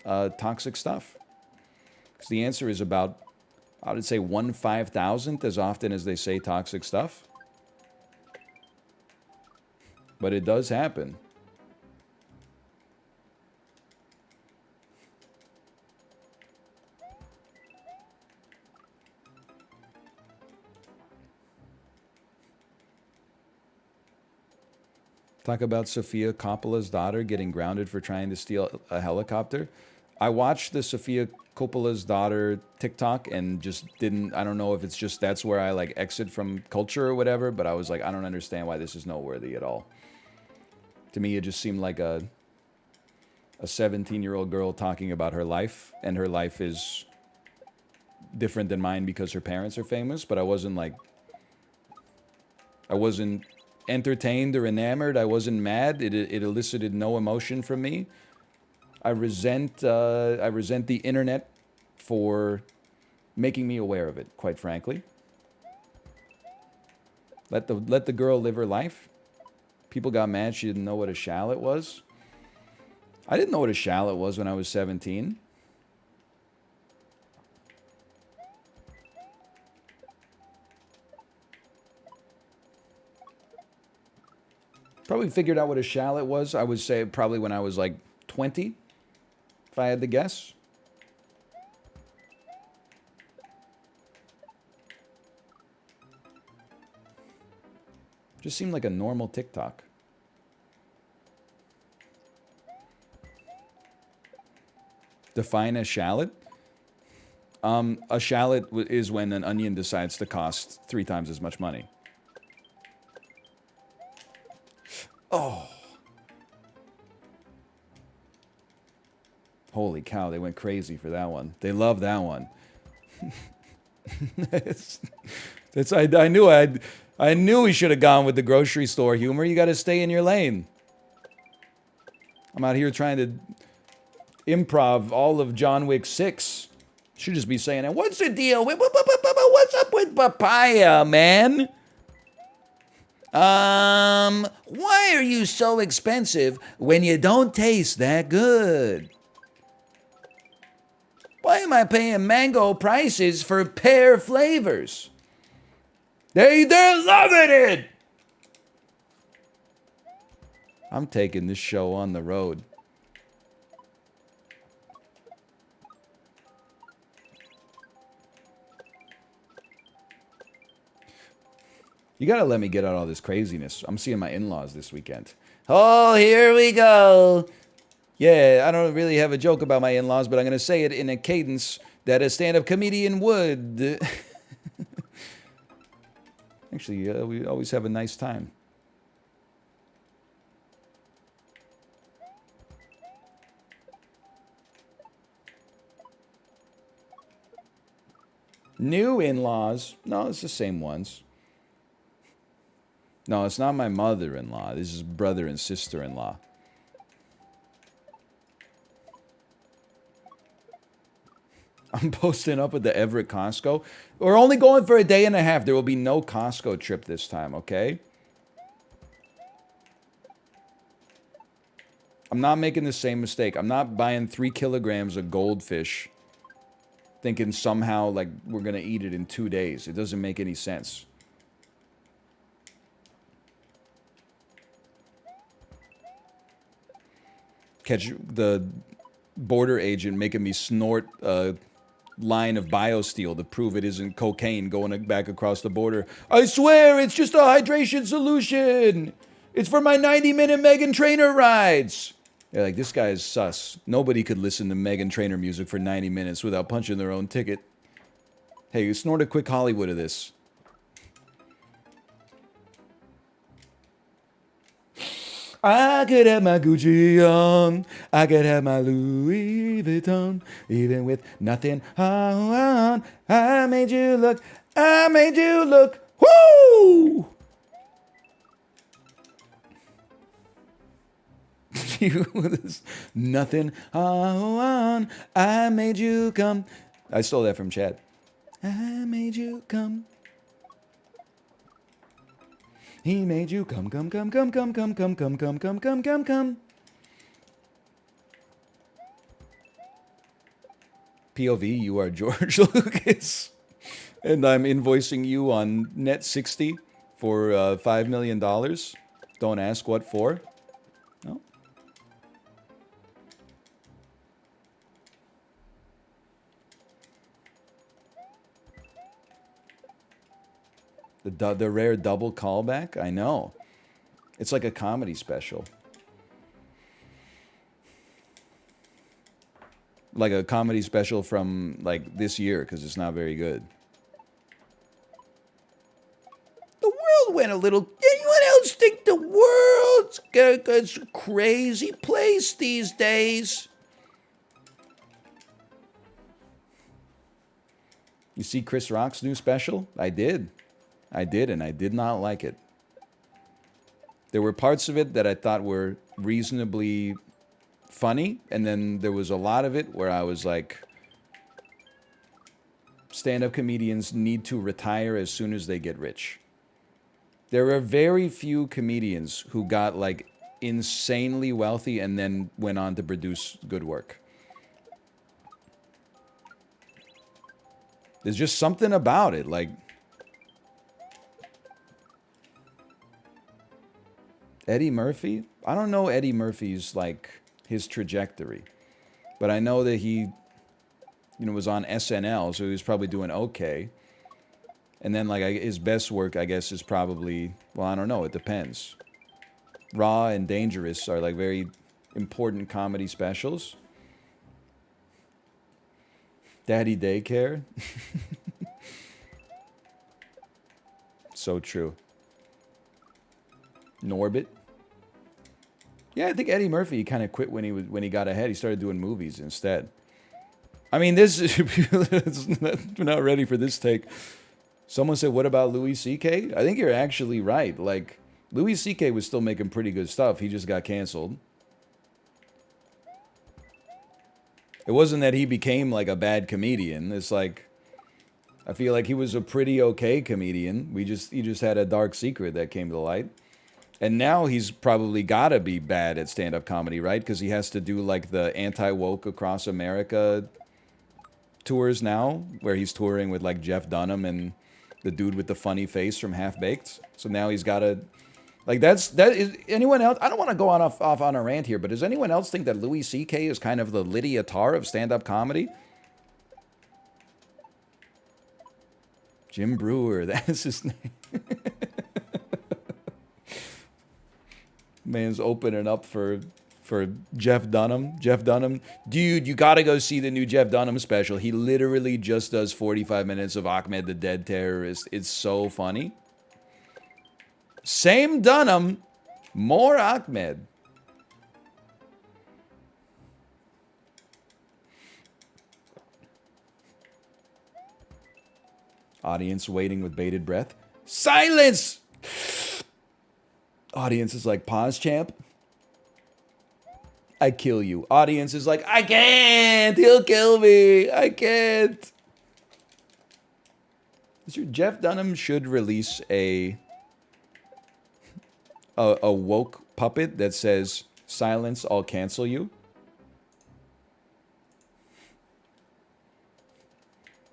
toxic stuff? Because the answer is about, I would say 1/5,000th as often as they say toxic stuff. But it does happen. Talk about Sofia Coppola's daughter getting grounded for trying to steal a helicopter. I watched the Sofia Coppola's daughter TikTok and just didn't, I don't know if it's just that's where I like exit from culture or whatever, but I was like, I don't understand why this is noteworthy at all. To me, it just seemed like a 17-year-old girl talking about her life, and her life is different than mine because her parents are famous, but I wasn't entertained or enamored. I wasn't mad. It elicited no emotion from me. I resent the internet for making me aware of it, quite frankly. Let the girl live her life. People got mad she didn't know what a shallot was. I didn't know what a shallot was when I was 17. Probably figured out what a shallot was, I would say, probably when I was like 20, if I had to guess. Just seemed like a normal TikTok. Define a shallot? A shallot is when an onion decides to cost 3 times as much money. Oh. Holy cow, they went crazy for that one. They love that one. I knew we should have gone with the grocery store humor. You got to stay in your lane. I'm out here trying to improv all of John Wick 6. Should just be saying, what's the deal? What's up with papaya, man? Why are you so expensive when you don't taste that good? Why am I paying mango prices for pear flavors? They're loving it! I'm taking this show on the road. You gotta let me get out all this craziness. I'm seeing my in-laws this weekend. Oh, here we go. Yeah, I don't really have a joke about my in-laws, but I'm gonna say it in a cadence that a stand-up comedian would. Actually, we always have a nice time. New in-laws. No, it's the same ones. No, it's not my mother-in-law. This is brother and sister-in-law. I'm posting up at the Everett Costco. We're only going for a day and a half. There will be no Costco trip this time, okay? I'm not making the same mistake. I'm not buying 3 kilograms of goldfish thinking somehow like we're going to eat it in 2 days. It doesn't make any sense. Catch the border agent making me snort a line of BioSteel to prove it isn't cocaine going back across the border. I swear it's just a hydration solution. It's for my 90-minute Meghan Trainor rides. They're like, this guy is sus. Nobody could listen to Meghan Trainor music for 90 minutes without punching their own ticket. Hey, you snort a quick Hollywood of this. I could have my Gucci on. I could have my Louis Vuitton. Even with nothing on. I made you look. I made you look. Woo! You with nothing on. I made you come. I stole that from Chad. I made you come. He made you come. POV, you are George Lucas. And I'm invoicing you on net 60 for $5 million. Don't ask what for. No. The rare double callback? I know. It's like a comedy special. Like a comedy special from like this year, because it's not very good. The world went a little... Anyone else think the world's a crazy place these days? You see Chris Rock's new special? I did, and I did not like it. There were parts of it that I thought were reasonably funny, and then there was a lot of it where I was like, stand-up comedians need to retire as soon as they get rich. There are very few comedians who got like insanely wealthy and then went on to produce good work. There's just something about it, like Eddie Murphy? I don't know Eddie Murphy's, like, his trajectory. But I know that he, was on SNL, so he was probably doing okay. And then, like, his best work, I guess, is probably, well, I don't know, it depends. Raw and Dangerous are, like, very important comedy specials. Daddy Daycare. So true. Norbit. Yeah, I think Eddie Murphy kind of quit when he got ahead. He started doing movies instead. I mean, this we're not ready for this take. Someone said, "What about Louis C.K.?" I think you're actually right. Like, Louis C.K. was still making pretty good stuff. He just got canceled. It wasn't that he became like a bad comedian. It's like, I feel like he was a pretty okay comedian. He just had a dark secret that came to light. And now he's probably got to be bad at stand-up comedy, right? Because he has to do, like, the anti-woke across America tours now, where he's touring with, like, Jeff Dunham and the dude with the funny face from Half-Baked. So now he's got to... Like, that is... Anyone else... I don't want to go off on a rant here, but does anyone else think that Louis C.K. is kind of the Lydia Tarr of stand-up comedy? Jim Brewer, that's his name. Man's opening up for for Jeff Dunham. Jeff Dunham, dude, you gotta go see the new Jeff Dunham special. He literally just does 45 minutes of Ahmed the Dead Terrorist. It's so funny. Same Dunham, more Ahmed. Audience waiting with bated breath. Silence! Audience is like, pause, champ. I kill you. Audience is like, I can't. He'll kill me. I can't. Jeff Dunham should release a woke puppet that says, silence, I'll cancel you.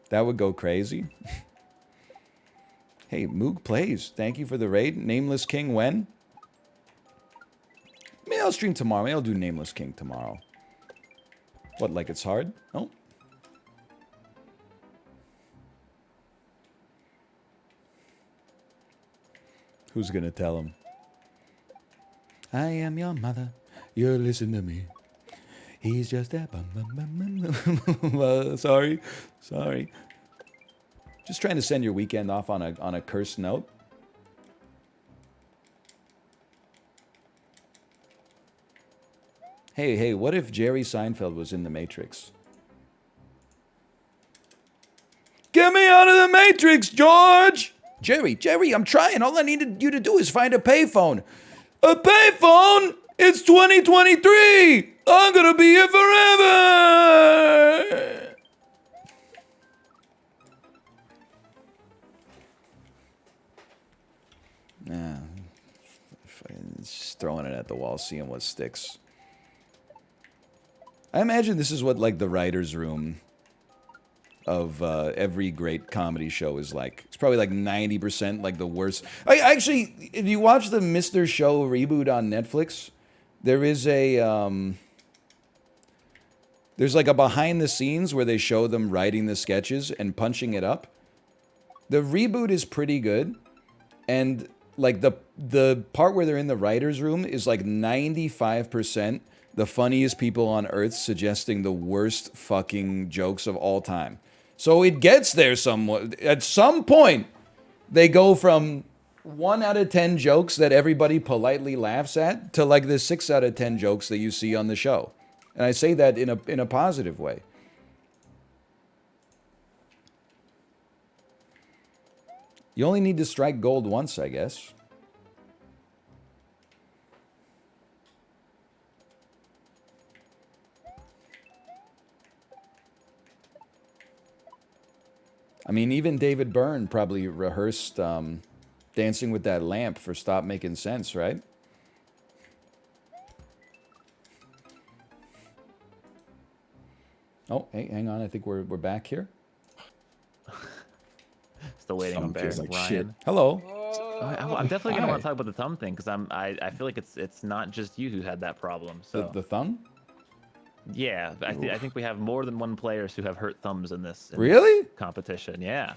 That would go crazy. Hey, Moog Plays, thank you for the raid. Nameless King when? Maybe I'll stream tomorrow. Maybe I'll do Nameless King tomorrow. What, like it's hard? No. Who's gonna tell him? I am your mother. You listen to me. He's just a sorry. Sorry. Just trying to send your weekend off on a cursed note. Hey, what if Jerry Seinfeld was in the Matrix? Get me out of the Matrix, George! Jerry, I'm trying. All I need you to do is find a payphone. A payphone? It's 2023! I'm gonna be here forever! Nah. Just throwing it at the wall, seeing what sticks. I imagine this is what, like, the writer's room of every great comedy show is like. It's probably like 90% like the worst. Actually, if you watch the Mr. Show reboot on Netflix, there is a there's like a behind the scenes where they show them writing the sketches and punching it up. The reboot is pretty good, and like the part where they're in the writer's room is like 95% the funniest people on earth suggesting the worst fucking jokes of all time. So it gets there somewhat. At some point, they go from 1 out of 10 jokes that everybody politely laughs at to like the 6 out of 10 jokes that you see on the show. And I say that in a positive way. You only need to strike gold once, I guess. I mean, even David Byrne probably rehearsed Dancing with That Lamp for Stop Making Sense, right? Oh, hey, hang on. I think we're back here. Still waiting on Bear. Like Ryan. shit. Hello. I'm definitely gonna Hi. want to talk about the thumb thing because I feel like it's not just you who had that problem. So The thumb? yeah, I think we have more than one players who have hurt thumbs in this Really? competition. Yeah.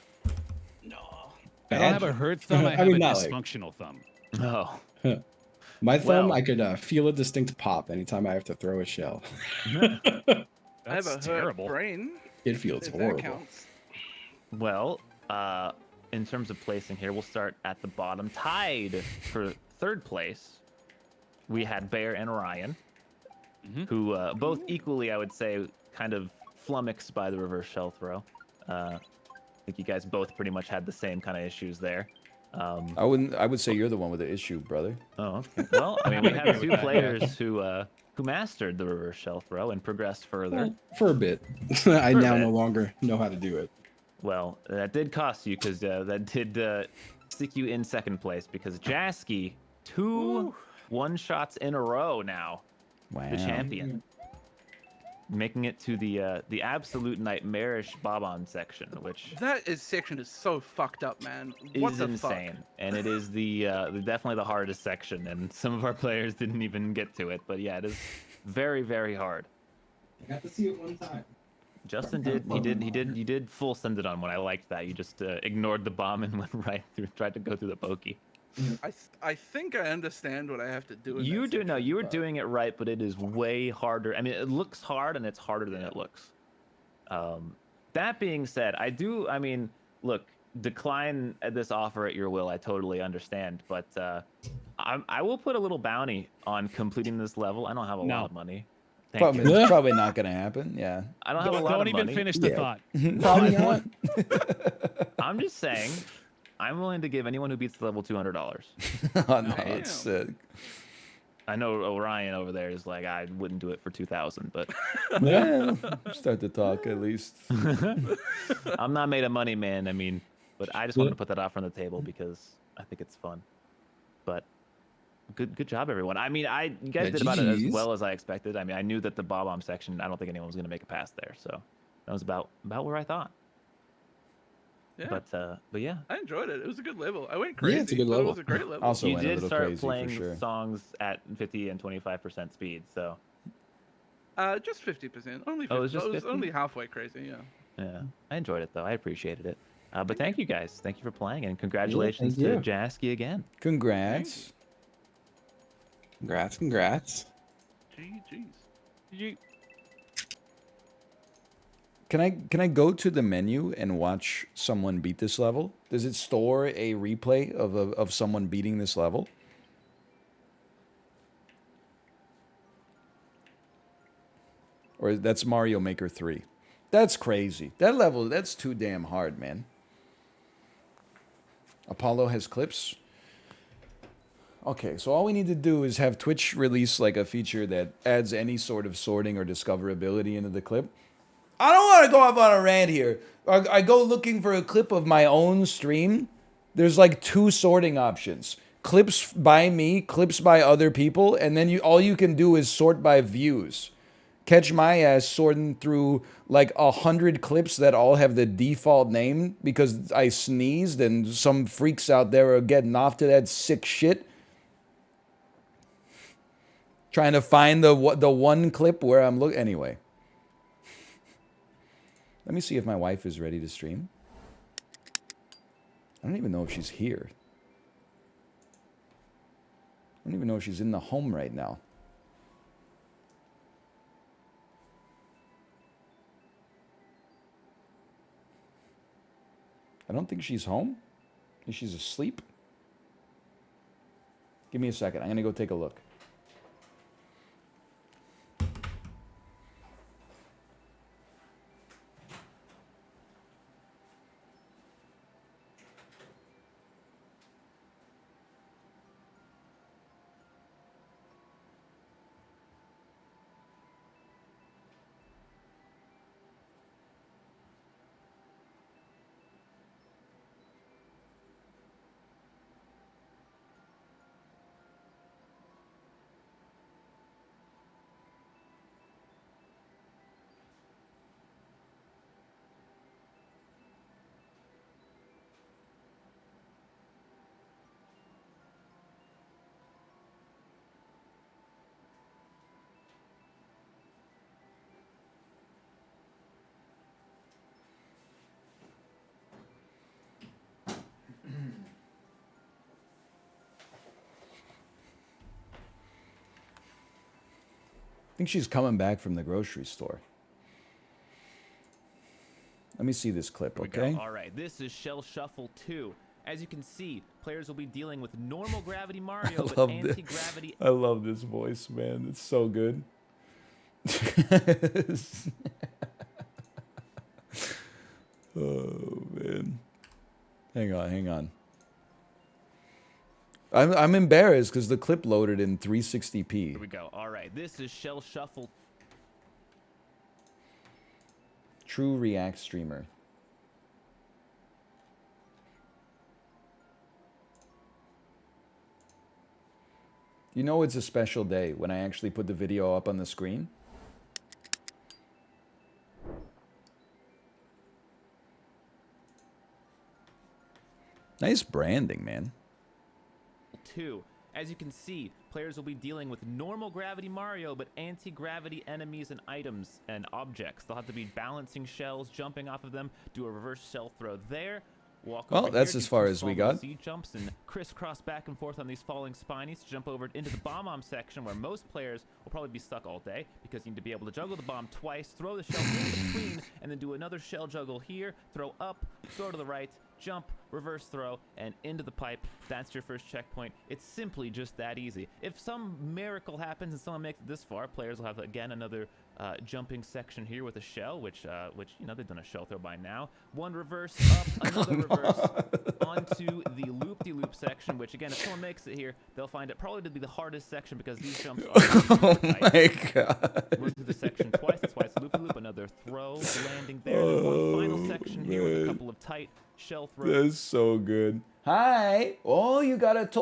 I don't have a hurt thumb. I have mean, a not like- dysfunctional thumb. Oh. My thumb, Well- I could feel a distinct pop anytime I have to throw a shell. I have That's a hurt terrible. brain. It feels If that horrible. counts. Well, in terms of placing here, we'll start at the bottom. Tied for third place, we had Bear and Ryan, who both equally, I would say, kind of flummoxed by the reverse shell throw. I think you guys both pretty much had the same kind of issues there. I would say you're the one with the issue, brother. Oh, okay. Well, I mean, we have two players who mastered the reverse shell throw and progressed further. Well, for a bit. I For a now bit. no longer know how to do it. Well, that did cost you because that did stick you in second place because Jasky, two one-shots in a row now, Wow. the champion, making it to the absolute nightmarish Bob-on section, which Section is so fucked up, man. is What the insane, and it is the definitely the hardest section, and some of our players didn't even get to it, but yeah, it is very, very hard. I got to see it one time. Justin you did full send it on when I liked that. You just ignored the bomb and went right through, tried to go through the pokey. I think I understand what I have to do. In You that do no, section, you were but- doing it right, but it is way harder. I mean, it looks hard and it's harder than it looks. That being said, I mean, look, decline this offer at your will. I totally understand, but I will put a little bounty on completing this level. I don't have a No. lot of money. Thank Probably, you. it's probably not going to happen. Yeah. I don't have a lot Don't of even money. finish the Yeah. thought. Probably not. I'm just saying, I'm willing to give anyone who beats the level $200. Oh, no, Damn. it's sick. I know Orion over there is like, I wouldn't do it for 2,000, but Yeah. Start to talk at least. I'm not made of money, man. I mean, but I just wanted to put that offer on the table because I think it's fun. But good job, everyone. I mean, you guys Yeah, did about it as GGs. well as I expected. I mean, I knew that the Bob-omb section, I don't think anyone was going to make it past there. So that was about where I thought. Yeah, But yeah, I enjoyed it. It was a good level. I went Yeah, crazy. it's a good but It level. was a great level. Also you went a did little start crazy for playing sure. songs at 50 and 25% speed. So Just 50%. Only 50. Oh, it was just I was 50? only halfway crazy. Yeah. yeah, I enjoyed it though. I appreciated it. But thank you guys. Thank you for playing and congratulations thank to you. Jasky again. Congrats. Congrats. GG's. You, Can I go to the menu and watch someone beat this level? Does it store a replay of someone beating this level? Or that's Mario Maker 3. That's crazy. That level, that's too damn hard, man. Apollo has clips. Okay, so all we need to do is have Twitch release like a feature that adds any sort of sorting or discoverability into the clip. I don't want to go off on a rant here. I go looking for a clip of my own stream. There's like 2 sorting options. Clips by me, clips by other people, and then all you can do is sort by views. Catch my ass sorting through like 100 clips that all have the default name because I sneezed and some freaks out there are getting off to that sick shit. Trying to find the one clip where I'm looking. Anyway. Let me see if my wife is ready to stream. I don't even know if she's here. I don't even know if she's in the home right now. I don't think she's home. I think she's asleep. Give me a second. I'm going to go take a look. I think she's coming back from the grocery store. Let me see this clip, Here we go. okay? All right, this is Shell Shuffle 2. As you can see, players will be dealing with normal gravity Mario, but anti-gravity. I love this voice, man. It's so good. Oh man. Hang on. I'm embarrassed because the clip loaded in 360p. Here we go. All right, this is Shell Shuffle. True React streamer. You know it's a special day when I actually put the video up on the screen. Nice branding, man. 2. As you can see, players will be dealing with normal gravity Mario, but anti-gravity enemies and items and objects. They'll have to be balancing shells, jumping off of them, do a reverse shell throw there, walk Well, over that's here, as do far two as we small got. Z jumps and crisscross back and forth on these falling spinies to jump over into the bomb section where most players will probably be stuck all day because you need to be able to juggle the bomb twice, throw the shell in between, and then do another shell juggle here, throw up, throw to the right, jump, reverse throw, and into the pipe. That's your first checkpoint. It's simply just that easy. If some miracle happens and someone makes it this far, players will have, again, another jumping section here with a shell, which you know, they've done a shell throw by now. One reverse, up, another reverse, onto the loop-de-loop section, which, again, if someone makes it here, they'll find it probably to be the hardest section because these jumps are Oh tight. my god. Run through the section twice. That's why it's loop-de-loop. Another throw, landing there. Then one final section here with a couple of tight shell throws. That's so good. Hi. Oh, you got a